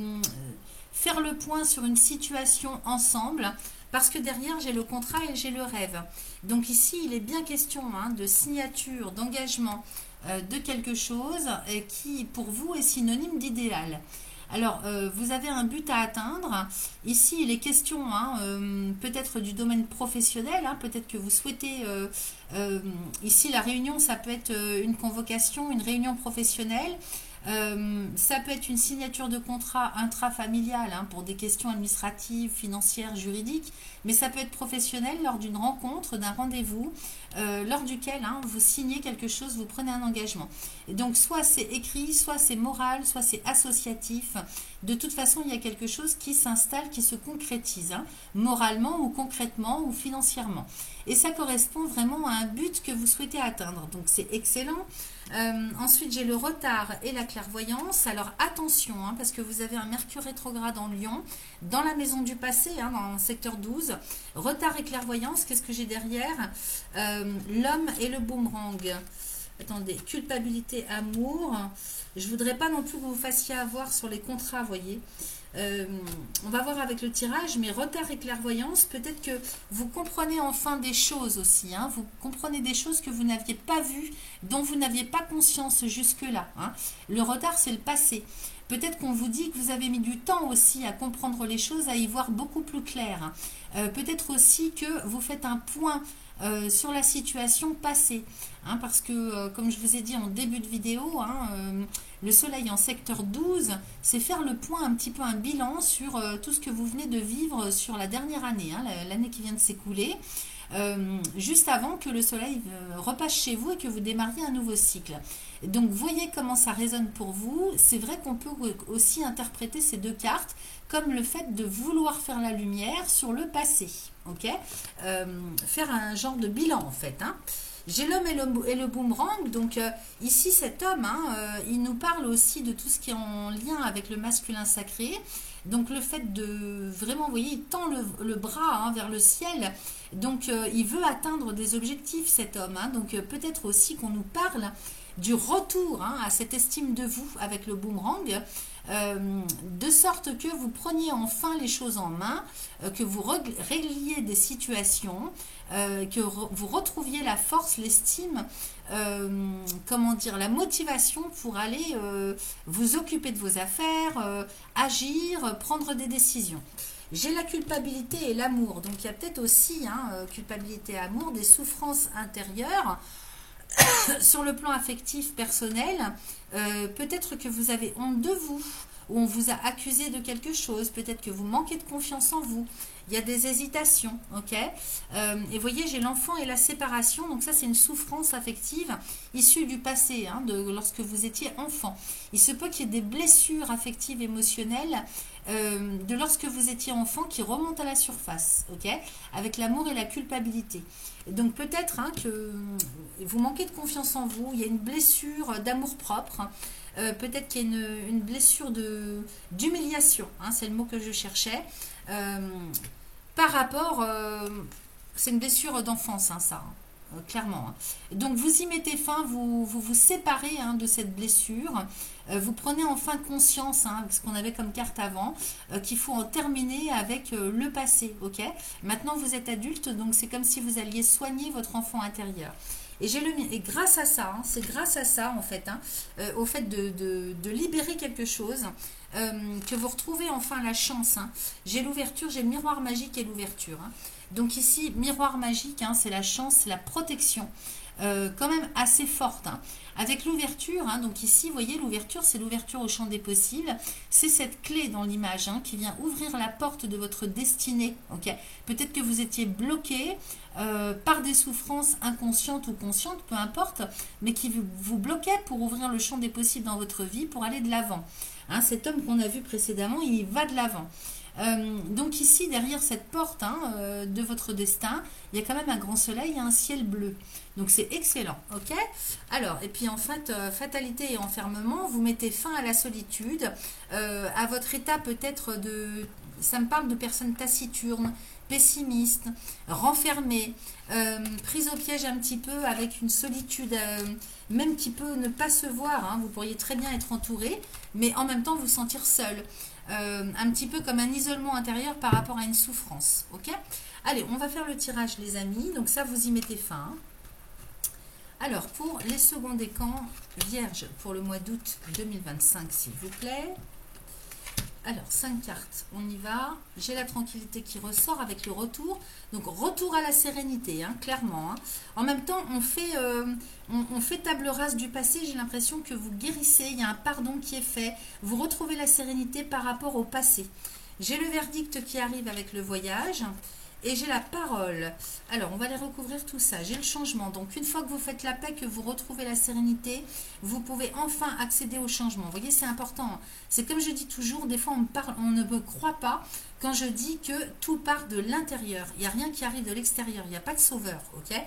faire le point sur une situation ensemble. Parce que derrière, j'ai le contrat et j'ai le rêve. Donc ici, il est bien question de signature, d'engagement de quelque chose qui, pour vous, est synonyme d'idéal. Alors, vous avez un but à atteindre. Ici, il est question peut-être du domaine professionnel. Peut-être que vous souhaitez... ici, la réunion, ça peut être une convocation, une réunion professionnelle. Ça peut être une signature de contrat intrafamilial pour des questions administratives, financières, juridiques, mais ça peut être professionnel lors d'une rencontre, d'un rendez-vous, lors duquel vous signez quelque chose, vous prenez un engagement. Et donc soit c'est écrit, soit c'est moral, soit c'est associatif. De toute façon, il y a quelque chose qui s'installe, qui se concrétise, moralement ou concrètement ou financièrement. Et ça correspond vraiment à un but que vous souhaitez atteindre. Donc c'est excellent. Ensuite, j'ai le retard et la clairvoyance. Alors attention, parce que vous avez un Mercure rétrograde en Lion, dans la maison du passé, dans le secteur 12. Retard et clairvoyance, qu'est-ce que j'ai derrière? L'homme et le boomerang. Attendez, culpabilité, amour. Je ne voudrais pas non plus que vous fassiez avoir sur les contrats, vous voyez. On va voir avec le tirage, mais retard et clairvoyance, peut-être que vous comprenez enfin des choses aussi. Vous comprenez des choses que vous n'aviez pas vues, dont vous n'aviez pas conscience jusque-là. Le retard, c'est le passé. Peut-être qu'on vous dit que vous avez mis du temps aussi à comprendre les choses, à y voir beaucoup plus clair. Peut-être aussi que vous faites un point sur la situation passée. Hein, parce que, comme je vous ai dit en début de vidéo, le soleil en secteur 12, c'est faire le point, un petit peu un bilan sur tout ce que vous venez de vivre sur la dernière année, hein, l'année qui vient de s'écouler. Juste avant que le soleil repasse chez vous et que vous démarriez un nouveau cycle. Donc voyez comment ça résonne pour vous. C'est vrai qu'on peut aussi interpréter ces deux cartes comme le fait de vouloir faire la lumière sur le passé. Ok, faire un genre de bilan en fait. Hein. J'ai l'homme et le boomerang. Donc ici cet homme, il nous parle aussi de tout ce qui est en lien avec le masculin sacré. Donc le fait de vraiment, vous voyez, il tend le bras vers le ciel. Donc il veut atteindre des objectifs cet homme. Donc peut-être aussi qu'on nous parle du retour à cette estime de vous avec le boomerang. De sorte que vous preniez enfin les choses en main, que vous régliez des situations, que vous retrouviez la force, l'estime, comment dire, la motivation pour aller vous occuper de vos affaires, agir, prendre des décisions. J'ai la culpabilité et l'amour, donc il y a peut-être aussi, culpabilité et amour, des souffrances intérieures sur le plan affectif personnel. Peut-être que vous avez honte de vous, ou on vous a accusé de quelque chose, peut-être que vous manquez de confiance en vous, il y a des hésitations, ok. Et vous voyez, j'ai l'enfant et la séparation, donc ça c'est une souffrance affective issue du passé, de lorsque vous étiez enfant. Il se peut qu'il y ait des blessures affectives émotionnelles de lorsque vous étiez enfant qui remontent à la surface, ok, avec l'amour et la culpabilité. Donc peut-être que vous manquez de confiance en vous, il y a une blessure d'amour-propre, peut-être qu'il y a une blessure d'humiliation, c'est le mot que je cherchais, par rapport, c'est une blessure d'enfance, ça, clairement. Donc vous y mettez fin, vous séparez de cette blessure, vous prenez enfin conscience, ce qu'on avait comme carte avant, qu'il faut en terminer avec le passé, ok. Maintenant vous êtes adulte, donc c'est comme si vous alliez soigner votre enfant intérieur. Et grâce à ça, c'est grâce à ça en fait, au fait de libérer quelque chose, que vous retrouvez enfin la chance. J'ai l'ouverture, j'ai le miroir magique et l'ouverture. Donc ici, miroir magique, c'est la chance, c'est la protection, quand même assez forte. Avec l'ouverture, donc ici, vous voyez, l'ouverture, c'est l'ouverture au champ des possibles. C'est cette clé dans l'image qui vient ouvrir la porte de votre destinée. Okay. Peut-être que vous étiez bloqué par des souffrances inconscientes ou conscientes, peu importe, mais qui vous bloquaient pour ouvrir le champ des possibles dans votre vie, pour aller de l'avant. Cet homme qu'on a vu précédemment, il va de l'avant. Donc ici, derrière cette porte de votre destin, il y a quand même un grand soleil et un ciel bleu. Donc c'est excellent, ok. Alors, et puis en fait, fatalité et enfermement, vous mettez fin à la solitude, à votre état peut-être de... Ça me parle de personnes taciturnes, pessimistes, renfermées, prises au piège un petit peu avec une solitude, même qui peut ne pas se voir. Vous pourriez très bien être entouré, mais en même temps vous sentir seul. Un petit peu comme un isolement intérieur par rapport à une souffrance. Ok. Allez, on va faire le tirage, les amis. Donc ça, vous y mettez fin. Alors, pour les seconds décans vierges pour le mois d'août 2025, s'il vous plaît. Alors, 5 cartes, on y va. J'ai la tranquillité qui ressort avec le retour. Donc, retour à la sérénité, clairement. En même temps, on fait table rase du passé. J'ai l'impression que vous guérissez. Il y a un pardon qui est fait. Vous retrouvez la sérénité par rapport au passé. J'ai le verdict qui arrive avec le voyage. Et j'ai la parole. Alors, on va les recouvrir tout ça. J'ai le changement. Donc, une fois que vous faites la paix, que vous retrouvez la sérénité, vous pouvez enfin accéder au changement. Vous voyez, c'est important. C'est comme je dis toujours, des fois, on ne me croit pas quand je dis que tout part de l'intérieur. Il n'y a rien qui arrive de l'extérieur. Il n'y a pas de sauveur, ok?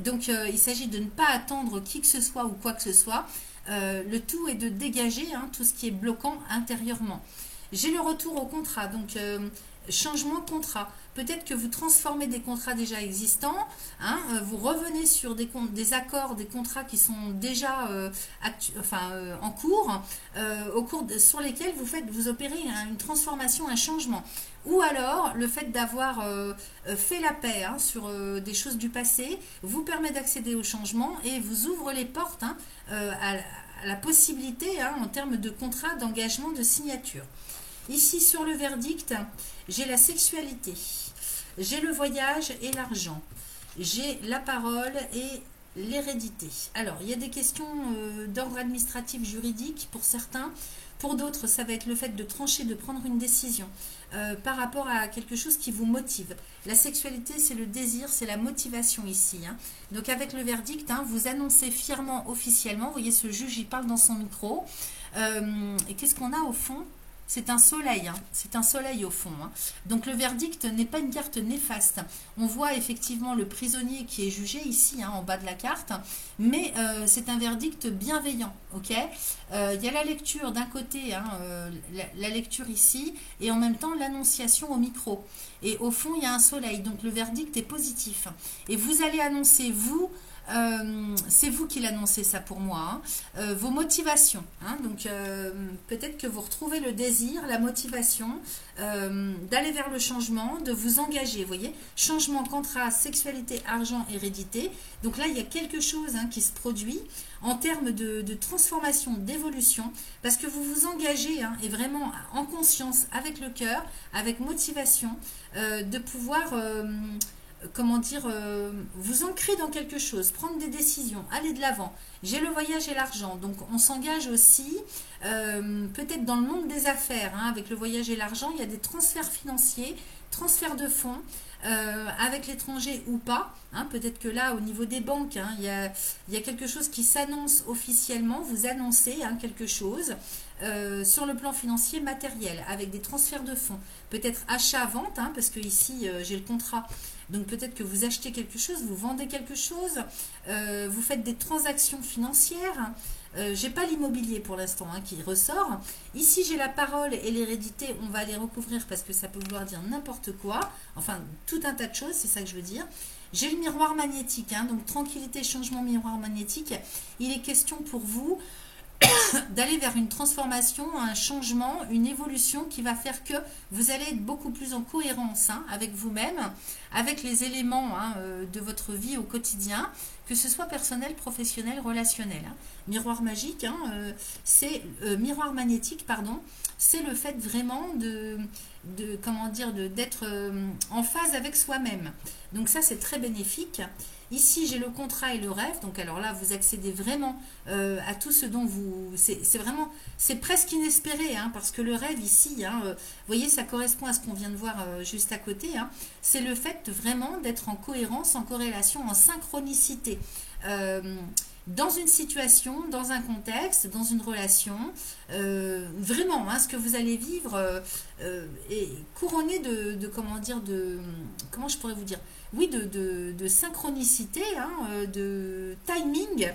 Donc, il s'agit de ne pas attendre qui que ce soit ou quoi que ce soit. Le tout est de dégager tout ce qui est bloquant intérieurement. J'ai le retour au contrat. Donc, changement de contrat. Peut-être que vous transformez des contrats déjà existants, vous revenez sur des accords, des contrats qui sont déjà en cours, sur lesquels vous opérez une transformation, un changement. Ou alors, le fait d'avoir fait la paix sur des choses du passé vous permet d'accéder au changement et vous ouvre les portes à la possibilité hein, en termes de contrat, d'engagement, de signature. Ici, sur le verdict, j'ai la sexualité, j'ai le voyage et l'argent, j'ai la parole et l'hérédité. Alors, il y a des questions d'ordre administratif, juridique pour certains. Pour d'autres, ça va être le fait de trancher, de prendre une décision par rapport à quelque chose qui vous motive. La sexualité, c'est le désir, c'est la motivation ici. Hein. Donc, avec le verdict, hein, vous annoncez fièrement, officiellement. Vous voyez, ce juge, il parle dans son micro. Et qu'est-ce qu'on a au fond ? C'est un soleil, hein. C'est un soleil au fond. Hein. Donc le verdict n'est pas une carte néfaste. On voit effectivement le prisonnier qui est jugé ici, hein, en bas de la carte, mais c'est un verdict bienveillant. Ok, y a la lecture d'un côté, hein, la lecture ici, et en même temps l'annonciation au micro. Et au fond, il y a un soleil, donc le verdict est positif. Et vous allez annoncer, vous... c'est vous qui l'annoncez ça pour moi, hein. Vos motivations, hein. Donc peut-être que vous retrouvez le désir, la motivation d'aller vers le changement, de vous engager, vous voyez, changement, contrat, sexualité, argent, hérédité. Donc là il y a quelque chose hein, qui se produit en termes de transformation, d'évolution, parce que vous vous engagez hein, et vraiment en conscience, avec le cœur, avec motivation, de pouvoir comment dire, vous ancrer dans quelque chose, prendre des décisions, aller de l'avant. J'ai le voyage et l'argent, donc on s'engage aussi peut-être dans le monde des affaires. Hein, avec le voyage et l'argent, il y a des transferts financiers, transferts de fonds, avec l'étranger ou pas. Hein, peut-être que là, au niveau des banques, hein, il y a quelque chose qui s'annonce officiellement, vous annoncez hein, quelque chose. Sur le plan financier matériel, avec des transferts de fonds, peut-être achat-vente, hein, parce que ici j'ai le contrat, donc peut-être que vous achetez quelque chose, vous vendez quelque chose, vous faites des transactions financières. J'ai pas l'immobilier pour l'instant hein, qui ressort. Ici j'ai la parole et l'hérédité, on va les recouvrir parce que ça peut vouloir dire n'importe quoi, enfin tout un tas de choses, c'est ça que je veux dire. J'ai le miroir magnétique, hein, donc tranquillité, changement, miroir magnétique. Il est question pour vous d'aller vers une transformation, un changement, une évolution qui va faire que vous allez être beaucoup plus en cohérence hein, avec vous-même, avec les éléments hein, de votre vie au quotidien, que ce soit personnel, professionnel, relationnel. Hein. Miroir magique, hein, miroir magnétique, pardon, c'est le fait vraiment comment dire, d'être en phase avec soi-même. Donc ça, c'est très bénéfique. Ici, j'ai le contrat et le rêve. Donc, alors là, vous accédez vraiment à tout ce dont vous... C'est presque inespéré, hein, parce que le rêve ici, hein, vous voyez, ça correspond à ce qu'on vient de voir juste à côté. Hein, c'est le fait vraiment d'être en cohérence, en corrélation, en synchronicité. Dans une situation, dans un contexte, dans une relation, vraiment, hein, ce que vous allez vivre est couronné comment dire, comment je pourrais vous dire, oui, de synchronicité, hein, de timing.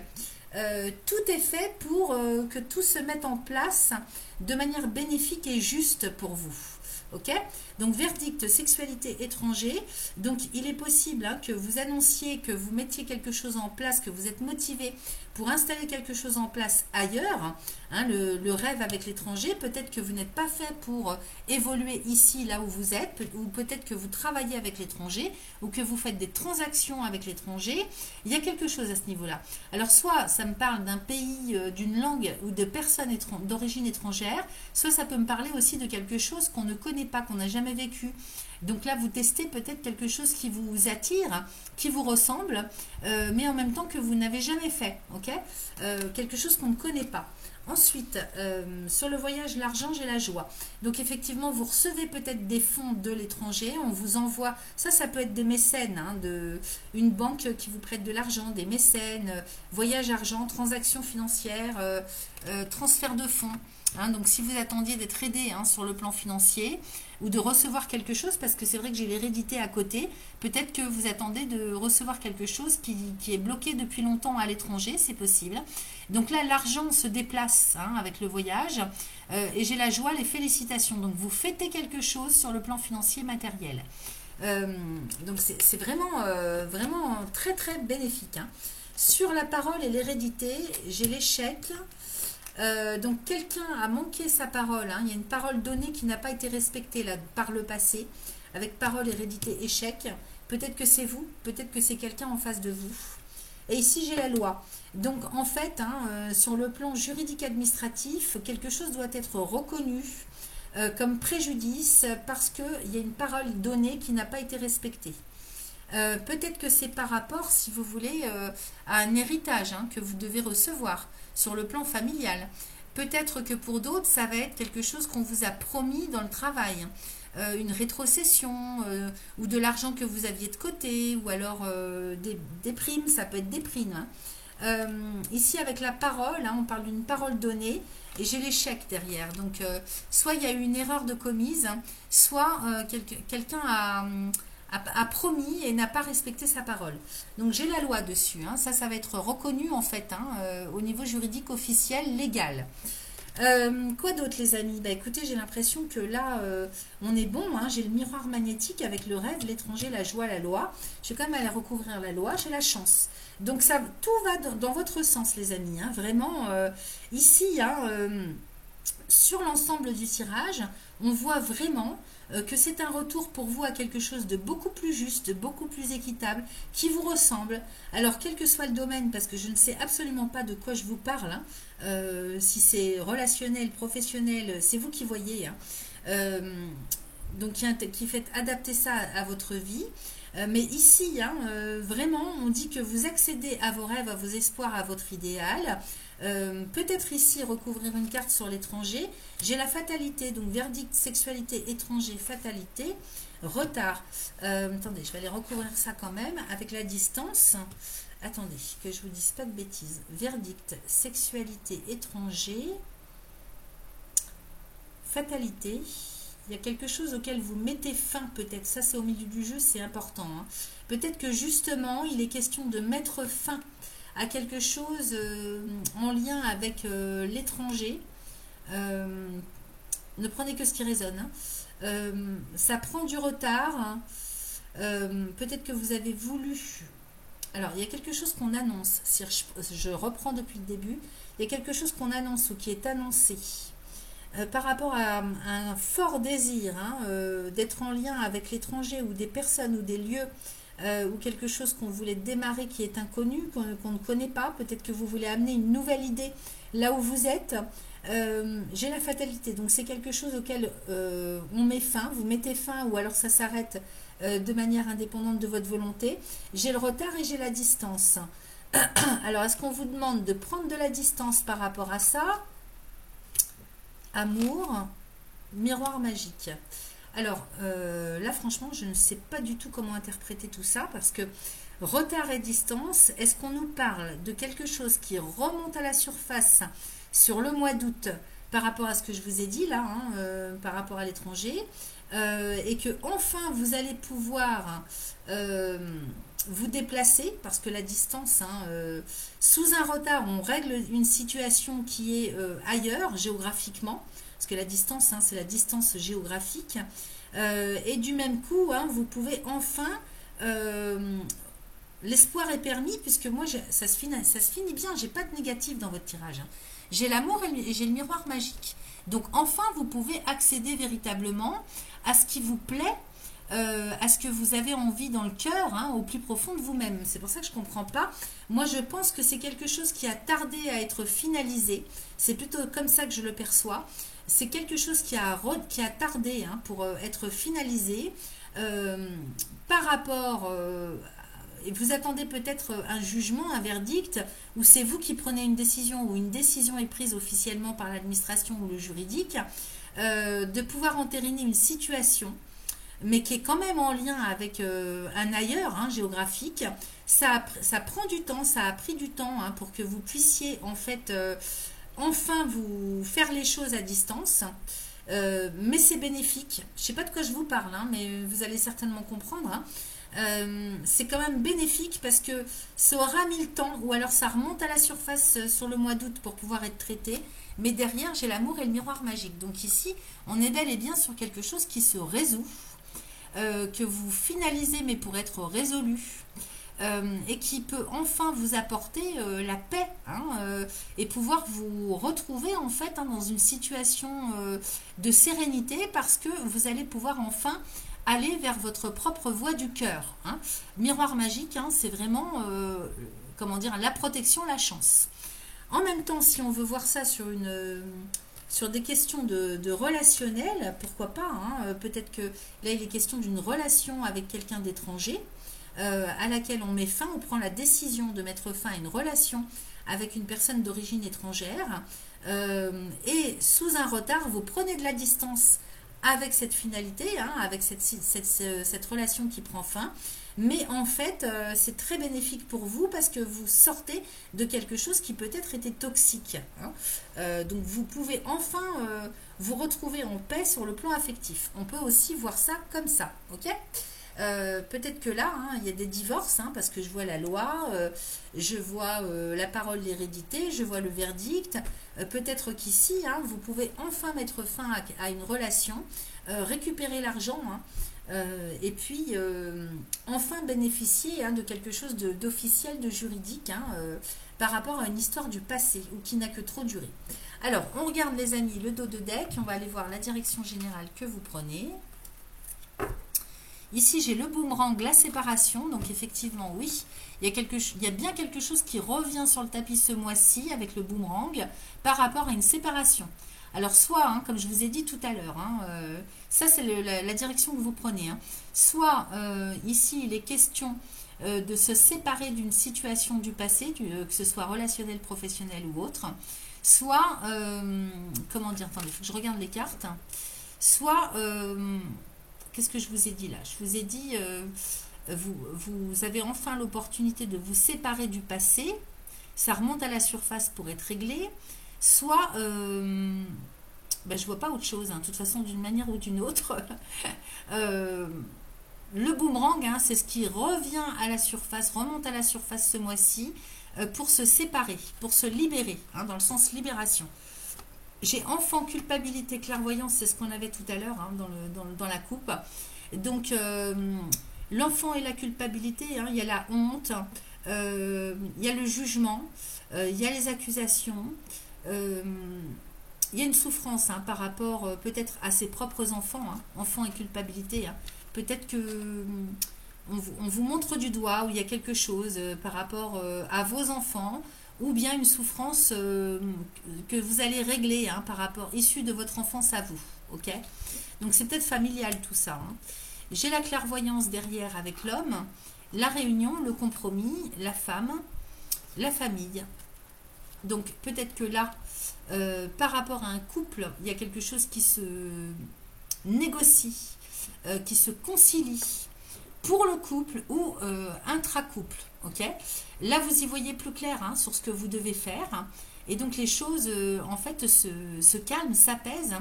Tout est fait pour que tout se mette en place de manière bénéfique et juste pour vous. Ok, donc verdict, sexualité, étranger. Donc il est possible hein, que vous annonciez, que vous mettiez quelque chose en place, que vous êtes motivé pour installer quelque chose en place ailleurs. Hein, le rêve avec l'étranger, peut-être que vous n'êtes pas fait pour évoluer ici, là où vous êtes, ou peut-être que vous travaillez avec l'étranger, ou que vous faites des transactions avec l'étranger. Il y a quelque chose à ce niveau-là. Alors soit ça me parle d'un pays, d'une langue ou de personnes d'origine étrangère, soit ça peut me parler aussi de quelque chose qu'on ne connaît pas, qu'on n'a jamais vécu. Donc là, vous testez peut-être quelque chose qui vous attire, qui vous ressemble, mais en même temps que vous n'avez jamais fait. Ok, quelque chose qu'on ne connaît pas. Ensuite, sur le voyage, l'argent, j'ai la joie. Donc effectivement, vous recevez peut-être des fonds de l'étranger, on vous envoie, ça peut être des mécènes, hein, une banque qui vous prête de l'argent, des mécènes, voyage argent, transactions financières, transfert de fonds. Hein, donc si vous attendiez d'être aidé hein, sur le plan financier ou de recevoir quelque chose, parce que c'est vrai que j'ai l'hérédité à côté, peut-être que vous attendez de recevoir quelque chose qui est bloqué depuis longtemps à l'étranger, c'est possible. Donc là, l'argent se déplace hein, avec le voyage et j'ai la joie, les félicitations. Donc vous fêtez quelque chose sur le plan financier matériel. Donc c'est vraiment, vraiment très très bénéfique. Hein. Sur la parole et l'hérédité, j'ai l'échec. Donc quelqu'un a manqué sa parole, hein. Il y a une parole donnée qui n'a pas été respectée là, par le passé, avec parole, hérédité, échec. Peut-être que c'est vous, peut-être que c'est quelqu'un en face de vous. et ici j'ai la loi. Donc en fait, sur le plan juridique administratif, quelque chose doit être reconnu comme préjudice parce qu'il y a une parole donnée qui n'a pas été respectée. Peut-être que c'est par rapport, si vous voulez, à un héritage que vous devez recevoir sur le plan familial. Peut-être que pour d'autres, ça va être quelque chose qu'on vous a promis dans le travail. Une rétrocession ou de l'argent que vous aviez de côté ou alors des primes, ça peut être des primes. Ici avec la parole, on parle d'une parole donnée et j'ai l'échec derrière. Donc soit il y a eu une erreur de commise, soit quelqu'un a promis et n'a pas respecté sa parole. Donc j'ai la loi dessus. Ça va être reconnu en fait au niveau juridique officiel légal. Quoi d'autre les amis? Écoutez, j'ai l'impression que là on est bon, j'ai le miroir magnétique avec le rêve, l'étranger, la joie, la loi. Je vais quand même aller recouvrir la loi, j'ai la chance. Donc ça, tout va dans votre sens les amis, vraiment ici sur l'ensemble du tirage, on voit vraiment que c'est un retour pour vous à quelque chose de beaucoup plus juste, beaucoup plus équitable, qui vous ressemble. Alors, quel que soit le domaine, parce que je ne sais absolument pas de quoi je vous parle, si c'est relationnel, professionnel, c'est vous qui voyez. Donc, qui fait adapter ça à votre vie. Mais ici, vraiment, on dit que vous accédez à vos rêves, à vos espoirs, à votre idéal. Peut-être ici recouvrir une carte sur l'étranger. J'ai la fatalité, donc verdict, sexualité, étranger, fatalité, retard. Attendez, je vais aller recouvrir ça quand même avec la distance. Attendez, que je vous dise pas de bêtises. Verdict, sexualité, étranger, fatalité. Il y a quelque chose auquel vous mettez fin peut-être. Ça, c'est au milieu du jeu, c'est important. Peut-être que justement, il est question de mettre fin à quelque chose en lien avec l'étranger. Ne prenez que ce qui résonne. Ça prend du retard. Peut-être que vous avez voulu... Alors, il y a quelque chose qu'on annonce. Si je reprends depuis le début. Il y a quelque chose qu'on annonce ou qui est annoncé. Par rapport à un fort désir d'être en lien avec l'étranger ou des personnes ou des lieux ou quelque chose qu'on voulait démarrer qui est inconnu, qu'on ne connaît pas. Peut-être que vous voulez amener une nouvelle idée là où vous êtes. J'ai la fatalité, donc c'est quelque chose auquel on met fin, vous mettez fin ou alors ça s'arrête de manière indépendante de votre volonté. J'ai le retard et j'ai la distance. Alors, est-ce qu'on vous demande de prendre de la distance par rapport à ça? Amour, miroir magique. Alors, là, franchement, je ne sais pas du tout comment interpréter tout ça parce que retard et distance, est-ce qu'on nous parle de quelque chose qui remonte à la surface sur le mois d'août par rapport à ce que je vous ai dit là, par rapport à l'étranger et que enfin vous allez pouvoir vous déplacer parce que la distance, sous un retard, on règle une situation qui est ailleurs géographiquement, parce que la distance, c'est la distance géographique. Et du même coup, vous pouvez enfin... l'espoir est permis, puisque moi, ça se finit bien, j'ai pas de négatif dans votre tirage. J'ai l'amour et j'ai le miroir magique. Donc enfin, vous pouvez accéder véritablement à ce qui vous plaît, à ce que vous avez envie dans le cœur, au plus profond de vous-même. C'est pour ça que je ne comprends pas. Moi, je pense que c'est quelque chose qui a tardé à être finalisé. C'est plutôt comme ça que je le perçois. C'est quelque chose qui a tardé pour être finalisé par rapport... et vous attendez peut-être un jugement, un verdict, ou c'est vous qui prenez une décision, ou une décision est prise officiellement par l'administration ou le juridique, de pouvoir entériner une situation, mais qui est quand même en lien avec un ailleurs géographique. Ça prend du temps, ça a pris du temps pour que vous puissiez en fait enfin vous faire les choses à distance. Mais c'est bénéfique. Je ne sais pas de quoi je vous parle, mais vous allez certainement comprendre. C'est quand même bénéfique parce que ça aura mis le temps ou alors ça remonte à la surface sur le mois d'août pour pouvoir être traité, mais derrière j'ai l'amour et le miroir magique. Donc ici on est bel et bien sur quelque chose qui se résout, que vous finalisez mais pour être résolu, et qui peut enfin vous apporter la paix et pouvoir vous retrouver en fait dans une situation de sérénité parce que vous allez pouvoir enfin aller vers votre propre voie du cœur. Miroir magique, c'est vraiment comment dire, la protection, la chance. En même temps, si on veut voir ça sur des questions de relationnel, pourquoi pas, hein, peut-être que là il est question d'une relation avec quelqu'un d'étranger à laquelle on met fin, on prend la décision de mettre fin à une relation avec une personne d'origine étrangère et sous un retard, vous prenez de la distance avec cette finalité, hein, avec cette relation qui prend fin. Mais en fait, c'est très bénéfique pour vous parce que vous sortez de quelque chose qui peut-être était toxique. Hein. Donc vous pouvez enfin vous retrouver en paix sur le plan affectif. On peut aussi voir ça comme ça, ok ? Peut-être que là, hein, il y a des divorces, hein, parce que je vois la loi, je vois la parole d'hérédité, je vois le verdict. Peut-être qu'ici, hein, vous pouvez enfin mettre fin à une relation, récupérer l'argent, hein, et puis enfin bénéficier, hein, de quelque chose d'officiel, de juridique, hein, par rapport à une histoire du passé ou qui n'a que trop duré. Alors, on regarde les amis le dos de deck, on va aller voir la direction générale que vous prenez. Ici, j'ai le boomerang, la séparation. Donc, effectivement, oui, il y a bien quelque chose qui revient sur le tapis ce mois-ci avec le boomerang par rapport à une séparation. Alors, soit, hein, comme je vous ai dit tout à l'heure, hein, ça, c'est la direction que vous prenez. Hein. Soit, ici, il est question de se séparer d'une situation du passé, que ce soit relationnel, professionnel ou autre. Soit, comment dire, attendez, il faut que je regarde les cartes. Soit... qu'est-ce que je vous ai dit là? Je vous ai dit, vous avez enfin l'opportunité de vous séparer du passé. Ça remonte à la surface pour être réglé. Soit, je ne vois pas autre chose. Hein, de toute façon, d'une manière ou d'une autre. Le boomerang, hein, c'est ce qui revient à la surface, remonte à la surface ce mois-ci pour se séparer, pour se libérer, hein, dans le sens libération. J'ai enfant, culpabilité, clairvoyance, c'est ce qu'on avait tout à l'heure, hein, dans la coupe. Donc, l'enfant et la culpabilité, hein, il y a la honte, il y a le jugement, il y a les accusations, il y a une souffrance, hein, par rapport peut-être à ses propres enfants, hein, enfants et culpabilité. Hein. Peut-être que on vous montre du doigt où il y a quelque chose par rapport à vos enfants, ou bien une souffrance que vous allez régler, hein, par rapport, issue de votre enfance à vous. Ok ? Donc c'est peut-être familial tout ça. Hein. J'ai la clairvoyance derrière avec l'homme, la réunion, le compromis, la femme, la famille. Donc peut-être que là, par rapport à un couple, il y a quelque chose qui se négocie, qui se concilie pour le couple ou intra-couple. Okay, là, vous y voyez plus clair, hein, sur ce que vous devez faire. Hein, et donc, les choses, en fait, se calment, s'apaisent.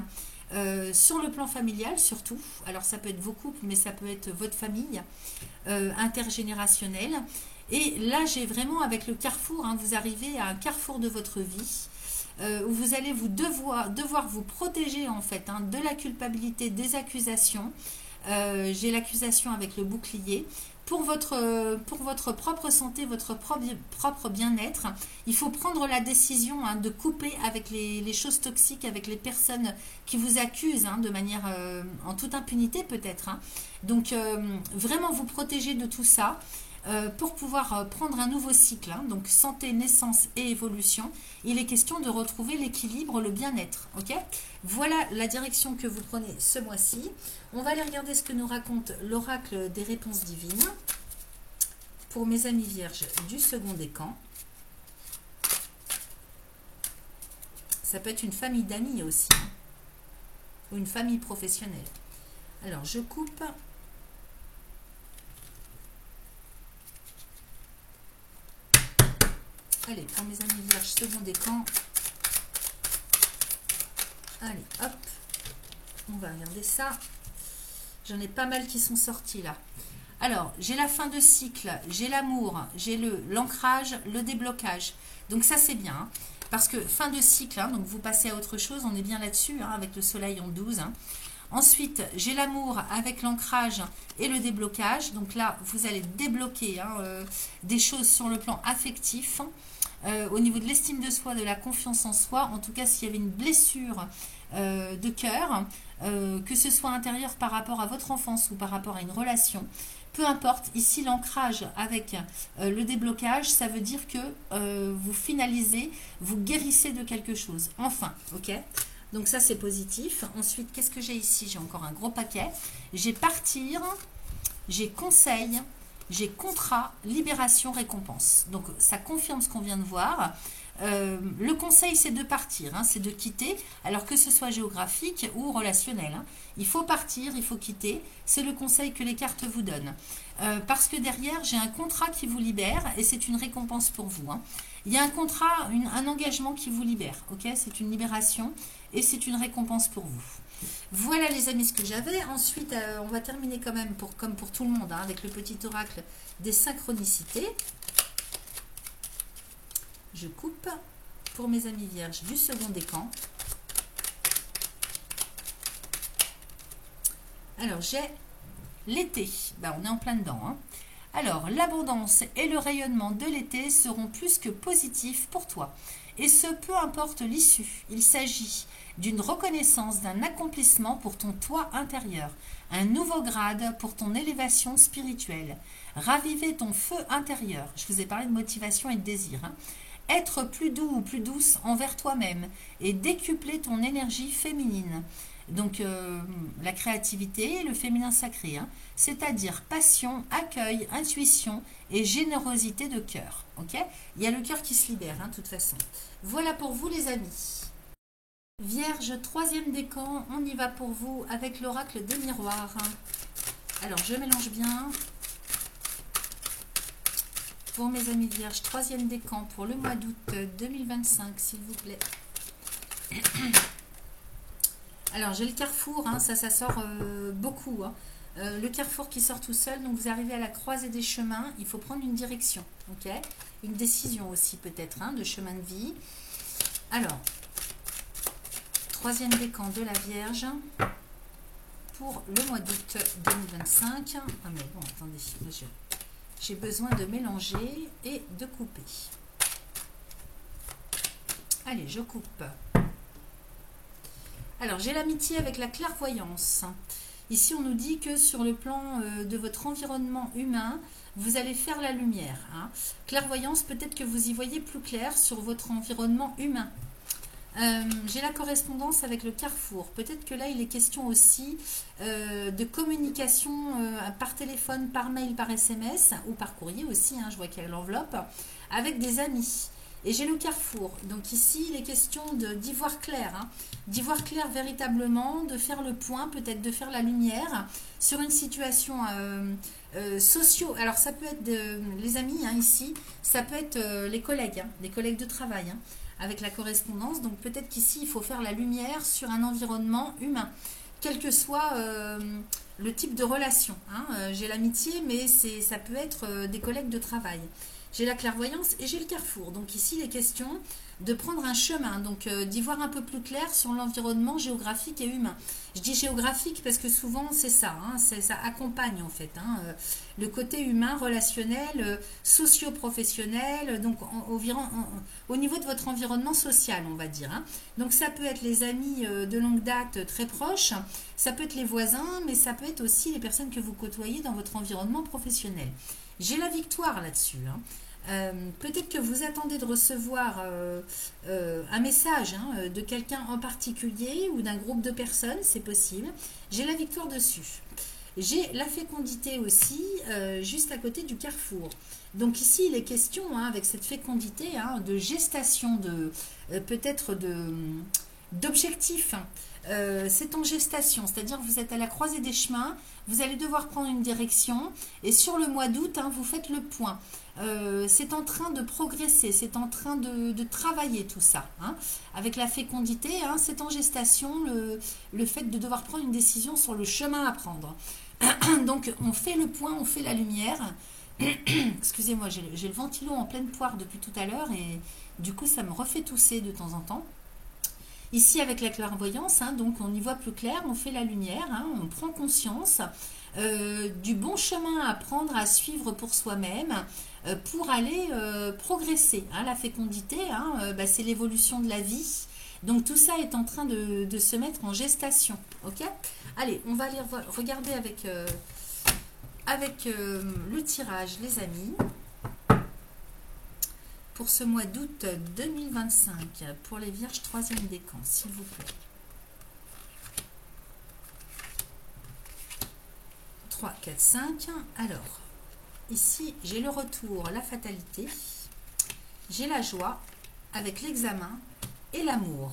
Sur le plan familial, surtout. Alors, ça peut être vos couples, mais ça peut être votre famille intergénérationnelle. Et là, j'ai vraiment, avec le carrefour, hein, vous arrivez à un carrefour de votre vie où vous allez devoir vous protéger, en fait, hein, de la culpabilité, des accusations. J'ai l'accusation avec le bouclier. Pour votre propre santé, votre propre bien-être, il faut prendre la décision, hein, de couper avec les choses toxiques, avec les personnes qui vous accusent, hein, de manière en toute impunité peut-être. Hein. Donc vraiment vous protéger de tout ça pour pouvoir prendre un nouveau cycle. Hein. Donc santé, naissance et évolution. Il est question de retrouver l'équilibre, le bien-être. Ok ? Voilà la direction que vous prenez ce mois-ci. On va aller regarder ce que nous raconte l'oracle des réponses divines pour mes amis vierges du second décan. Ça peut être une famille d'amis aussi, hein, ou une famille professionnelle. Alors, je coupe. Allez, pour mes amis vierges second décan. Allez, hop. On va regarder ça. J'en ai pas mal qui sont sortis là. Alors, j'ai la fin de cycle, j'ai l'amour, j'ai l'ancrage, le déblocage. Donc ça, c'est bien. Hein, parce que fin de cycle, hein, donc vous passez à autre chose, on est bien là-dessus, hein, avec le soleil en 12. Hein. Ensuite, j'ai l'amour avec l'ancrage et le déblocage. Donc là, vous allez débloquer, hein, des choses sur le plan affectif. Au niveau de l'estime de soi, de la confiance en soi. En tout cas, s'il y avait une blessure de cœur, que ce soit intérieur par rapport à votre enfance ou par rapport à une relation, peu importe, ici l'ancrage avec le déblocage, ça veut dire que vous finalisez, vous guérissez de quelque chose. Enfin, ok? Donc ça c'est positif. Ensuite, qu'est-ce que j'ai ici? J'ai encore un gros paquet. J'ai partir, j'ai conseil, j'ai contrat, libération, récompense. Donc ça confirme ce qu'on vient de voir. Le conseil c'est de partir, hein, c'est de quitter, alors que ce soit géographique ou relationnel. Hein. Il faut partir, il faut quitter, c'est le conseil que les cartes vous donnent. Parce que derrière j'ai un contrat qui vous libère et c'est une récompense pour vous. Hein. Il y a un contrat, un engagement qui vous libère, ok? C'est une libération et c'est une récompense pour vous. Voilà les amis ce que j'avais. Ensuite on va terminer quand même comme pour tout le monde hein, avec le petit oracle des synchronicités. Je coupe pour mes amis vierges du second décan. Alors j'ai l'été, ben, on est en plein dedans. Hein. Alors l'abondance et le rayonnement de l'été seront plus que positifs pour toi. Et ce, peu importe l'issue. Il s'agit d'une reconnaissance, d'un accomplissement pour ton toi intérieur, un nouveau grade pour ton élévation spirituelle. Raviver ton feu intérieur. Je vous ai parlé de motivation et de désir. Hein. Être plus doux ou plus douce envers toi-même et décupler ton énergie féminine. Donc la créativité, le féminin sacré, hein, c'est-à-dire passion, accueil, intuition et générosité de cœur. Okay, il y a le cœur qui se libère, hein, de toute façon. Voilà pour vous les amis. Vierge, troisième décan, on y va pour vous avec l'oracle des miroirs. Alors je mélange bien. Pour mes amis vierges, troisième décan pour le mois d'août 2025, s'il vous plaît. Alors, j'ai le carrefour, hein, ça sort beaucoup. Hein. Le carrefour qui sort tout seul, donc vous arrivez à la croisée des chemins, il faut prendre une direction, ok? Une décision aussi peut-être, hein, de chemin de vie. Alors, troisième décan de la Vierge pour le mois d'août 2025. Ah mais bon, attendez, j'ai besoin de mélanger et de couper. Allez, je coupe. Alors, j'ai l'amitié avec la clairvoyance. Ici, on nous dit que sur le plan de votre environnement humain, vous allez faire la lumière. Hein. Clairvoyance, peut-être que vous y voyez plus clair sur votre environnement humain. J'ai la correspondance avec le carrefour. Peut-être que là, il est question aussi de communication par téléphone, par mail, par SMS ou par courrier aussi. Hein, je vois qu'il y a l'enveloppe avec des amis. Et j'ai le carrefour. Donc ici, il est question d'y voir clair. Hein. D'y voir clair véritablement, de faire le point, peut-être de faire la lumière sur une situation socio. Alors ça peut être les amis hein, ici, ça peut être les collègues de travail. Hein, avec la correspondance. Donc peut-être qu'ici, il faut faire la lumière sur un environnement humain, quel que soit le type de relation. Hein. J'ai l'amitié, mais ça peut être des collègues de travail. J'ai la clairvoyance et j'ai le carrefour. Donc ici, il est question de prendre un chemin, donc d'y voir un peu plus clair sur l'environnement géographique et humain. Je dis géographique parce que souvent c'est ça, hein, ça accompagne en fait hein, le côté humain, relationnel, socio-professionnel, donc au niveau de votre environnement social, on va dire. Hein. Donc ça peut être les amis de longue date très proches, ça peut être les voisins, mais ça peut être aussi les personnes que vous côtoyez dans votre environnement professionnel. J'ai la victoire là-dessus. Hein. Peut-être que vous attendez de recevoir un message hein, de quelqu'un en particulier ou d'un groupe de personnes, c'est possible. J'ai la victoire dessus. J'ai la fécondité aussi, juste à côté du carrefour. Donc ici, il est question, hein, avec cette fécondité, hein, de gestation, peut-être d'objectifs. C'est en gestation, c'est-à-dire que vous êtes à la croisée des chemins, vous allez devoir prendre une direction et sur le mois d'août, hein, vous faites le point. C'est en train de progresser, c'est en train de travailler tout ça. Hein. Avec la fécondité, hein, c'est en gestation le fait de devoir prendre une décision sur le chemin à prendre. Donc on fait le point, on fait la lumière. Excusez-moi, j'ai le ventilo en pleine poire depuis tout à l'heure et du coup ça me refait tousser de temps en temps. Ici, avec la clairvoyance, hein, donc on y voit plus clair, on fait la lumière, hein, on prend conscience du bon chemin à prendre, à suivre pour soi-même, pour aller progresser. Hein. La fécondité, hein, c'est l'évolution de la vie. Donc tout ça est en train de se mettre en gestation. Ok? Allez, on va aller regarder avec le tirage, les amis, pour ce mois d'août 2025, pour les Vierges 3e décan, s'il vous plaît. 3, 4, 5. Alors, ici, j'ai le retour, la fatalité. J'ai la joie avec l'examen et l'amour.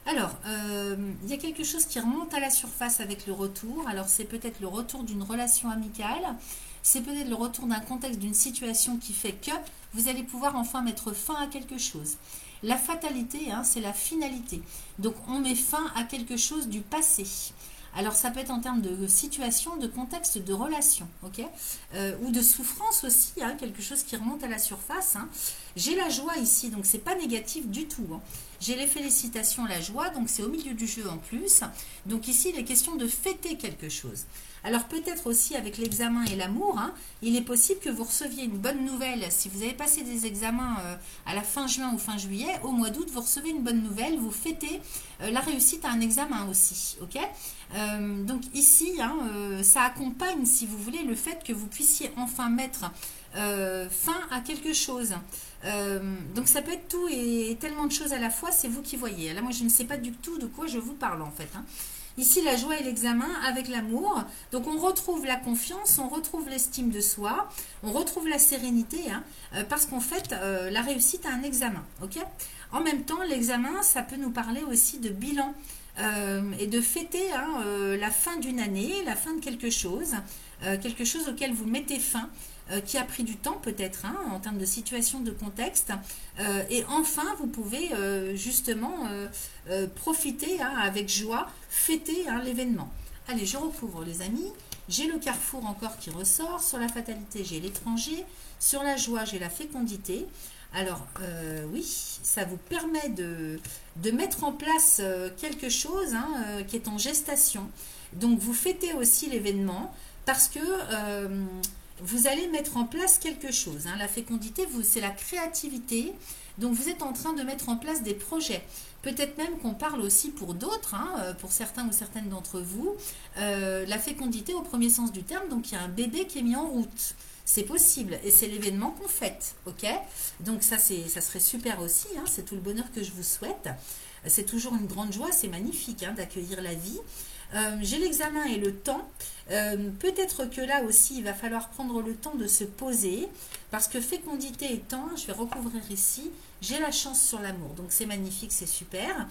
Alors, il y a quelque chose qui remonte à la surface avec le retour. Alors, c'est peut-être le retour d'une relation amicale. C'est peut-être le retour d'un contexte, d'une situation qui fait que vous allez pouvoir enfin mettre fin à quelque chose. La fatalité, hein, c'est la finalité. Donc, on met fin à quelque chose du passé. Alors, ça peut être en termes de situation, de contexte, de relation, ok, ou de souffrance aussi, hein, quelque chose qui remonte à la surface. Hein. J'ai la joie ici, donc c'est pas négatif du tout. Hein. J'ai les félicitations, la joie, donc c'est au milieu du jeu en plus. Donc ici, il est question de fêter quelque chose. Alors peut-être aussi avec l'examen et l'amour, hein, il est possible que vous receviez une bonne nouvelle. Si vous avez passé des examens à la fin juin ou fin juillet, au mois d'août, vous recevez une bonne nouvelle, vous fêtez la réussite à un examen aussi. Ok, donc ici, hein, ça accompagne, si vous voulez, le fait que vous puissiez enfin mettre fin à quelque chose. Donc ça peut être tout et tellement de choses à la fois, c'est vous qui voyez. Là, moi, je ne sais pas du tout de quoi je vous parle en fait. Hein. Ici, la joie et l'examen avec l'amour. Donc, on retrouve la confiance, on retrouve l'estime de soi, on retrouve la sérénité, hein, parce qu'en fait, la réussite à un examen. Ok. En même temps, l'examen, ça peut nous parler aussi de bilan et de fêter hein, la fin d'une année, la fin de quelque chose auquel vous mettez fin. Qui a pris du temps peut-être hein, en termes de situation, de contexte. Et enfin, vous pouvez justement profiter hein, avec joie, fêter hein, l'événement. Allez, je recouvre les amis. J'ai le carrefour encore qui ressort. Sur la fatalité, j'ai l'étranger. Sur la joie, j'ai la fécondité. Alors, oui, ça vous permet de mettre en place quelque chose hein, qui est en gestation. Donc, vous fêtez aussi l'événement parce que... vous allez mettre en place quelque chose. Hein. La fécondité, c'est la créativité. Donc, vous êtes en train de mettre en place des projets. Peut-être même qu'on parle aussi pour d'autres, hein, pour certains ou certaines d'entre vous. La fécondité au premier sens du terme, donc il y a un bébé qui est mis en route. C'est possible et c'est l'événement qu'on fête. Ok, donc ça serait super aussi. Hein, c'est tout le bonheur que je vous souhaite. C'est toujours une grande joie, c'est magnifique hein, d'accueillir la vie. J'ai l'examen et le temps. Peut-être que là aussi, il va falloir prendre le temps de se poser parce que fécondité et temps, je vais recouvrir ici, j'ai la chance sur l'amour. Donc, c'est magnifique, c'est super.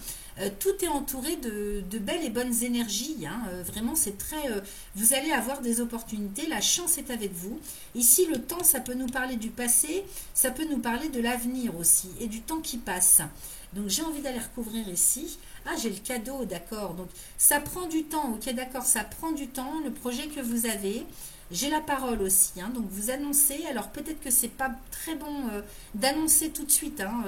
Tout est entouré de belles et bonnes énergies. Hein. Vraiment, c'est très... vous allez avoir des opportunités. La chance est avec vous. Ici, le temps, ça peut nous parler du passé. Ça peut nous parler de l'avenir aussi et du temps qui passe. Donc, j'ai envie d'aller recouvrir ici. Ah, j'ai le cadeau, d'accord. Donc, ça prend du temps. Ok, d'accord, ça prend du temps. Le projet que vous avez. J'ai la parole aussi. Hein, donc, vous annoncez. Alors, peut-être que c'est pas très bon d'annoncer tout de suite. Hein,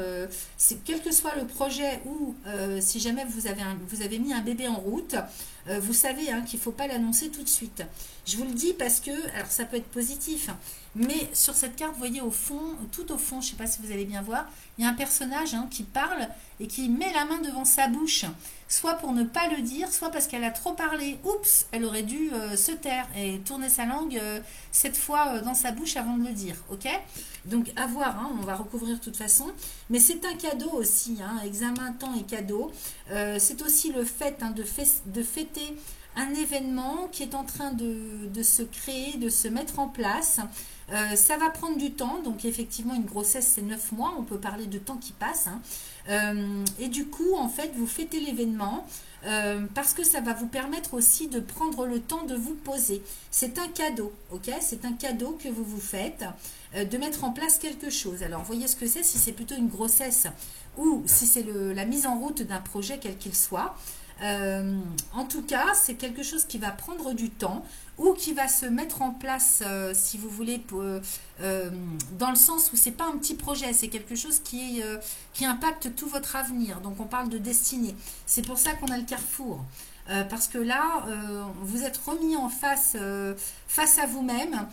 quel que soit le projet ou si jamais vous avez mis un bébé en route, vous savez hein, qu'il ne faut pas l'annoncer tout de suite. Je vous le dis parce que, alors ça peut être positif, mais sur cette carte, vous voyez au fond, tout au fond, je ne sais pas si vous allez bien voir, il y a un personnage hein, qui parle et qui met la main devant sa bouche, soit pour ne pas le dire, soit parce qu'elle a trop parlé. Oups, elle aurait dû se taire et tourner sa langue cette fois dans sa bouche avant de le dire, ok? Donc à voir, hein, on va recouvrir de toute façon, mais c'est un cadeau aussi, hein, examen, temps et cadeau. C'est aussi le fait hein, de fêter un événement qui est en train de se créer, de se mettre en place. Ça va prendre du temps, donc effectivement une grossesse c'est 9 mois, on peut parler de temps qui passe. Hein. Et du coup, en fait, vous fêtez l'événement parce que ça va vous permettre aussi de prendre le temps de vous poser. C'est un cadeau, ok? C'est un cadeau que vous vous faites, de mettre en place quelque chose. Alors, voyez ce que c'est, si c'est plutôt une grossesse ou si c'est la mise en route d'un projet quel qu'il soit. En tout cas, c'est quelque chose qui va prendre du temps ou qui va se mettre en place, si vous voulez, dans le sens où c'est pas un petit projet, c'est quelque chose qui impacte tout votre avenir. Donc, on parle de destinée. C'est pour ça qu'on a le carrefour. parce que là, vous êtes remis en face, face à vous-même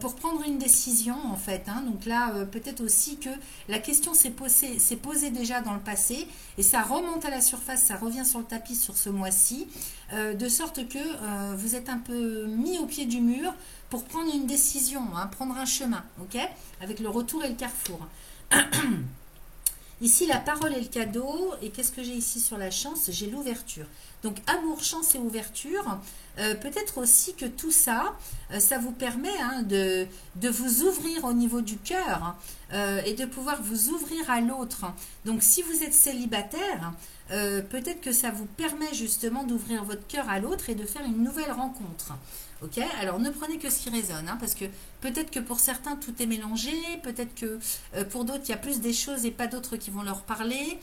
pour prendre une décision en fait. Hein. Donc là, peut-être aussi que la question s'est posée déjà dans le passé et ça remonte à la surface, ça revient sur le tapis sur ce mois-ci, de sorte que vous êtes un peu mis au pied du mur pour prendre une décision, hein, prendre un chemin, ok, avec le retour et le carrefour. Ici, la parole et le cadeau. Et qu'est-ce que j'ai ici sur la chance? J'ai l'ouverture. Donc, amour, chance et ouverture. Peut-être aussi que tout ça, ça vous permet hein, de vous ouvrir au niveau du cœur et de pouvoir vous ouvrir à l'autre. Donc, si vous êtes célibataire, peut-être que ça vous permet justement d'ouvrir votre cœur à l'autre et de faire une nouvelle rencontre. Ok, alors ne prenez que ce qui résonne, hein, parce que peut-être que pour certains tout est mélangé, peut-être que pour d'autres il y a plus des choses et pas d'autres qui vont leur parler.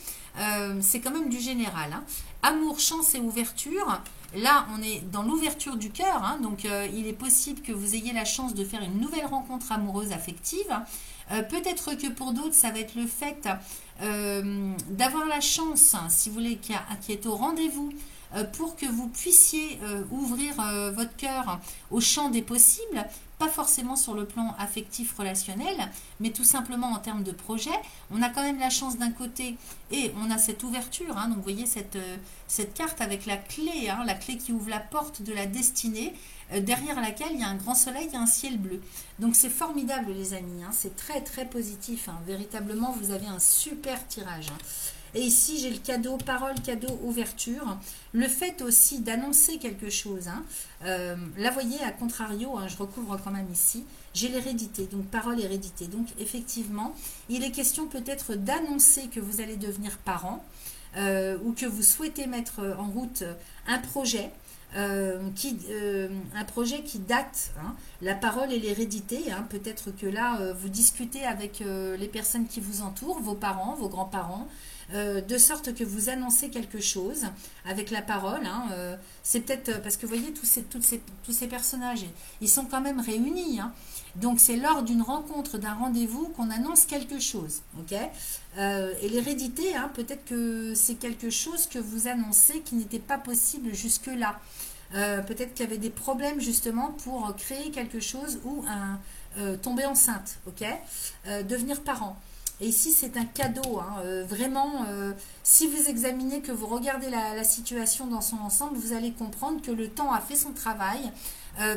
C'est quand même du général. Hein. Amour, chance et ouverture. Là, on est dans l'ouverture du cœur, hein, donc il est possible que vous ayez la chance de faire une nouvelle rencontre amoureuse affective. Peut-être que pour d'autres, ça va être le fait d'avoir la chance, hein, si vous voulez, qui est au rendez-vous, pour que vous puissiez ouvrir votre cœur au champ des possibles, pas forcément sur le plan affectif relationnel, mais tout simplement en termes de projet. On a quand même la chance d'un côté et on a cette ouverture, hein, donc vous voyez cette carte avec la clé, hein, la clé qui ouvre la porte de la destinée, derrière laquelle il y a un grand soleil et un ciel bleu. Donc c'est formidable les amis, hein, c'est très très positif, hein, véritablement vous avez un super tirage. Hein. Et ici, j'ai le cadeau, parole, cadeau, ouverture. Le fait aussi d'annoncer quelque chose. Hein. Là, vous voyez, à contrario, hein, je recouvre quand même ici, j'ai l'hérédité, donc parole, hérédité. Donc, effectivement, il est question peut-être d'annoncer que vous allez devenir parent ou que vous souhaitez mettre en route un projet. Un projet qui date, hein, la parole et l'hérédité, hein, peut-être que là vous discutez avec les personnes qui vous entourent, vos parents, vos grands-parents, de sorte que vous annoncez quelque chose avec la parole, hein, c'est peut-être parce que vous voyez tous ces personnages, ils sont quand même réunis, hein, donc c'est lors d'une rencontre, d'un rendez-vous qu'on annonce quelque chose, ok, et l'hérédité, hein, peut-être que c'est quelque chose que vous annoncez qui n'était pas possible jusque-là. Peut-être qu'il y avait des problèmes justement pour créer quelque chose ou tomber enceinte, ok, devenir parent. Et ici, c'est un cadeau, hein, vraiment, si vous examinez, que vous regardez la situation dans son ensemble, vous allez comprendre que le temps a fait son travail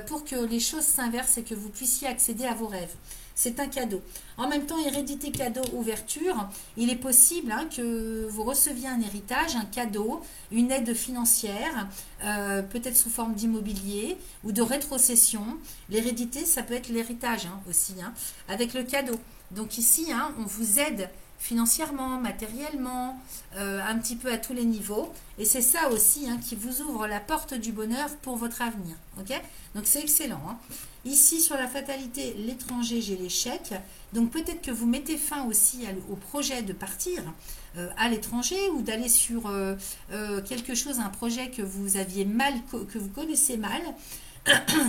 pour que les choses s'inversent et que vous puissiez accéder à vos rêves. C'est un cadeau. En même temps, hérédité, cadeau, ouverture, il est possible hein, que vous receviez un héritage, un cadeau, une aide financière, peut-être sous forme d'immobilier ou de rétrocession. L'hérédité, ça peut être l'héritage hein, aussi, hein, avec le cadeau. Donc ici, hein, on vous aide financièrement, matériellement, un petit peu à tous les niveaux. Et c'est ça aussi hein, qui vous ouvre la porte du bonheur pour votre avenir. Okay, donc c'est excellent. Hein. Ici, sur la fatalité, l'étranger, j'ai l'échec. Donc peut-être que vous mettez fin aussi au projet de partir à l'étranger ou d'aller sur quelque chose, un projet que vous aviez mal, que vous connaissez mal.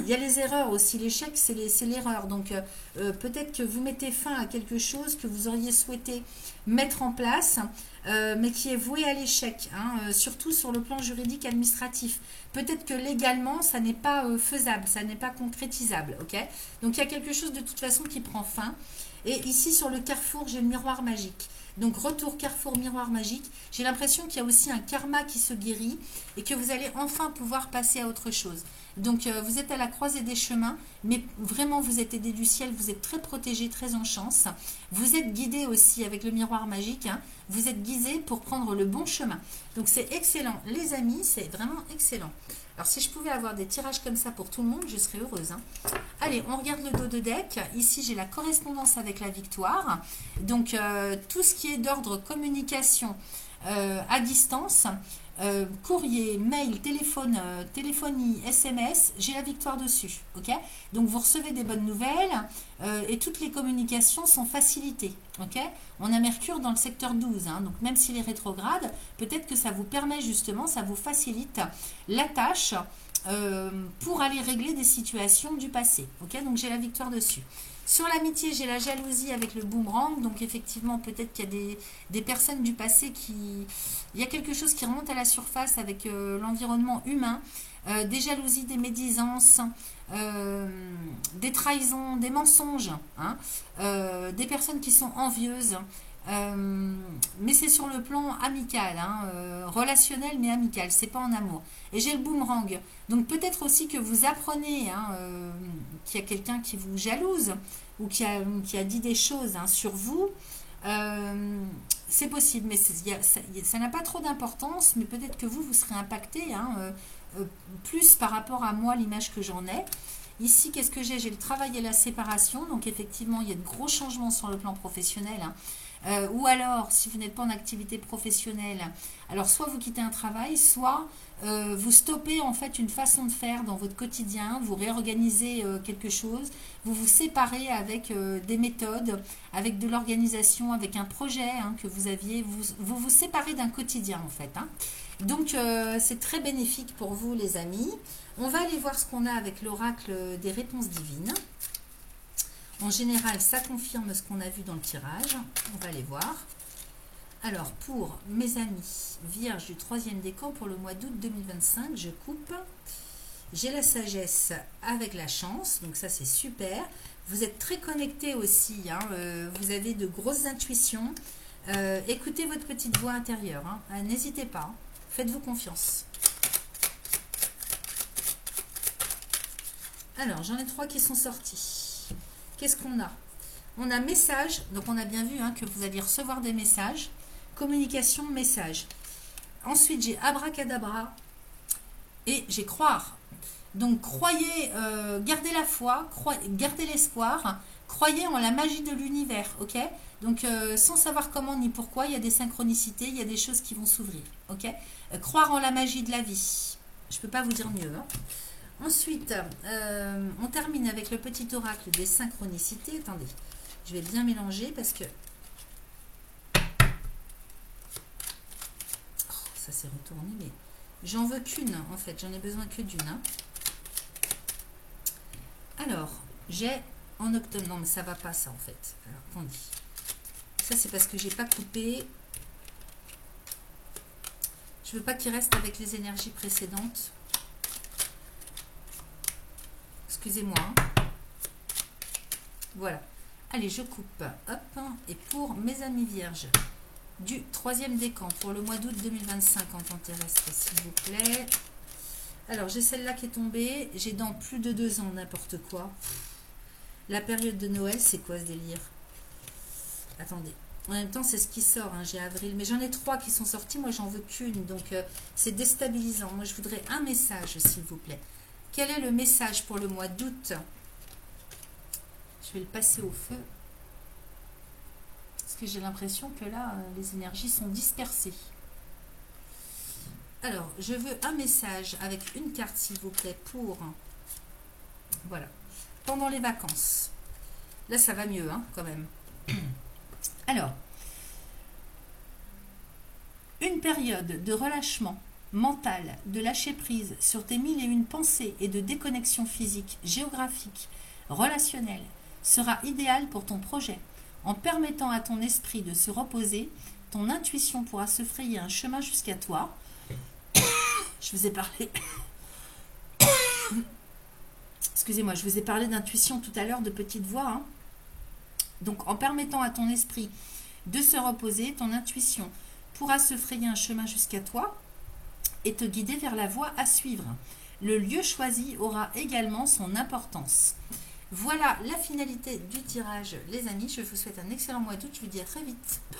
Il y a les erreurs aussi, l'échec c'est l'erreur, donc peut-être que vous mettez fin à quelque chose que vous auriez souhaité mettre en place, mais qui est voué à l'échec, hein, surtout sur le plan juridique administratif. Peut-être que légalement ça n'est pas faisable, ça n'est pas concrétisable, ok. Donc il y a quelque chose de toute façon qui prend fin. Et ici sur le carrefour, j'ai le miroir magique. Donc retour, carrefour, miroir magique. J'ai l'impression qu'il y a aussi un karma qui se guérit et que vous allez enfin pouvoir passer à autre chose. Donc vous êtes à la croisée des chemins, mais vraiment vous êtes aidé du ciel, vous êtes très protégé, très en chance. Vous êtes guidé aussi avec le miroir magique, hein, vous êtes guidé pour prendre le bon chemin. Donc c'est excellent, les amis, c'est vraiment excellent. Alors si je pouvais avoir des tirages comme ça pour tout le monde, je serais heureuse. Hein. Allez, on regarde le dos de deck. Ici j'ai la correspondance avec la victoire. Donc tout ce qui est d'ordre communication à distance, courrier, mail, téléphone, téléphonie, SMS, j'ai la victoire dessus, ok. Donc vous recevez des bonnes nouvelles et toutes les communications sont facilitées, ok. On a Mercure dans le secteur 12, hein, donc même s'il est rétrograde, peut-être que ça vous permet justement, ça vous facilite la tâche pour aller régler des situations du passé. Ok, donc j'ai la victoire dessus. Sur l'amitié, j'ai la jalousie avec le boomerang. Donc effectivement, peut-être qu'il y a des personnes du passé qui... Il y a quelque chose qui remonte à la surface avec l'environnement humain. Des jalousies, des médisances, des trahisons, des mensonges, hein, des personnes qui sont envieuses. Mais c'est sur le plan amical, hein, relationnel mais amical, c'est pas en amour. Et j'ai le boomerang. Donc peut-être aussi que vous apprenez hein, qu'il y a quelqu'un qui vous jalouse ou qui a dit des choses hein, sur vous. C'est possible, mais ça n'a pas trop d'importance, mais peut-être que vous serez impacté hein, plus par rapport à moi, l'image que j'en ai. Ici, qu'est-ce que j'ai? J'ai le travail et la séparation, donc effectivement, il y a de gros changements sur le plan professionnel. Hein. Ou alors, si vous n'êtes pas en activité professionnelle, alors soit vous quittez un travail, soit vous stoppez en fait une façon de faire dans votre quotidien, vous réorganisez quelque chose, vous vous séparez avec des méthodes, avec de l'organisation, avec un projet hein, que vous aviez, vous séparez d'un quotidien en fait. Hein. Donc c'est très bénéfique pour vous les amis. On va aller voir ce qu'on a avec l'oracle des réponses divines. En général, ça confirme ce qu'on a vu dans le tirage. On va aller voir. Alors, pour mes amis vierges du 3e décan pour le mois d'août 2025, je coupe. J'ai la sagesse avec la chance, donc ça c'est super. Vous êtes très connectés aussi, hein, vous avez de grosses intuitions. Écoutez votre petite voix intérieure, hein, n'hésitez pas, faites-vous confiance. Alors, j'en ai 3 qui sont sortis. Qu'est-ce qu'on a? On a message, donc on a bien vu hein, que vous allez recevoir des messages. Communication, message. Ensuite, j'ai abracadabra et j'ai croire. Donc, croyez, gardez la foi, gardez l'espoir, croyez en la magie de l'univers, ok? Donc, sans savoir comment ni pourquoi, il y a des synchronicités, il y a des choses qui vont s'ouvrir, ok? Croire en la magie de la vie. Je ne peux pas vous dire mieux, hein. Ensuite, on termine avec le petit oracle des synchronicités. Attendez, je vais bien mélanger parce que... Oh, ça s'est retourné, mais j'en veux qu'une en fait. J'en ai besoin que d'une. Hein. Alors, j'ai en octobre... Non, mais ça va pas ça en fait. Alors, attendez. Ça, c'est parce que j'ai pas coupé. Je veux pas qu'il reste avec les énergies précédentes. Excusez-moi. Voilà. Allez, je coupe. Hop. Et pour mes amis vierges du 3e décan pour le mois d'août 2025 en temps terrestre, s'il vous plaît. Alors, j'ai celle-là qui est tombée. J'ai dans plus de 2 ans n'importe quoi. La période de Noël, c'est quoi ce délire? Attendez. En même temps, c'est ce qui sort. Hein, j'ai avril. Mais j'en ai 3 qui sont sortis. Moi, j'en veux qu'une. Donc, c'est déstabilisant. Moi, je voudrais un message, s'il vous plaît. Quel est le message pour le mois d'août? Je vais le passer au feu. Parce que j'ai l'impression que là, les énergies sont dispersées. Alors, je veux un message avec une carte, s'il vous plaît, pour... Voilà. Pendant les vacances. Là, ça va mieux, hein, quand même. Alors, une période de relâchement mental, de lâcher prise sur tes 1001 pensées et de déconnexion physique, géographique, relationnelle sera idéale pour ton projet. En permettant à ton esprit de se reposer, ton intuition pourra se frayer un chemin jusqu'à toi. Je vous ai parlé... Excusez-moi, je vous ai parlé d'intuition tout à l'heure, de petite voix. Hein. Donc, en permettant à ton esprit de se reposer, ton intuition pourra se frayer un chemin jusqu'à toi et te guider vers la voie à suivre. Le lieu choisi aura également son importance. Voilà la finalité du tirage, les amis. Je vous souhaite un excellent mois d'août. Je vous dis à très vite.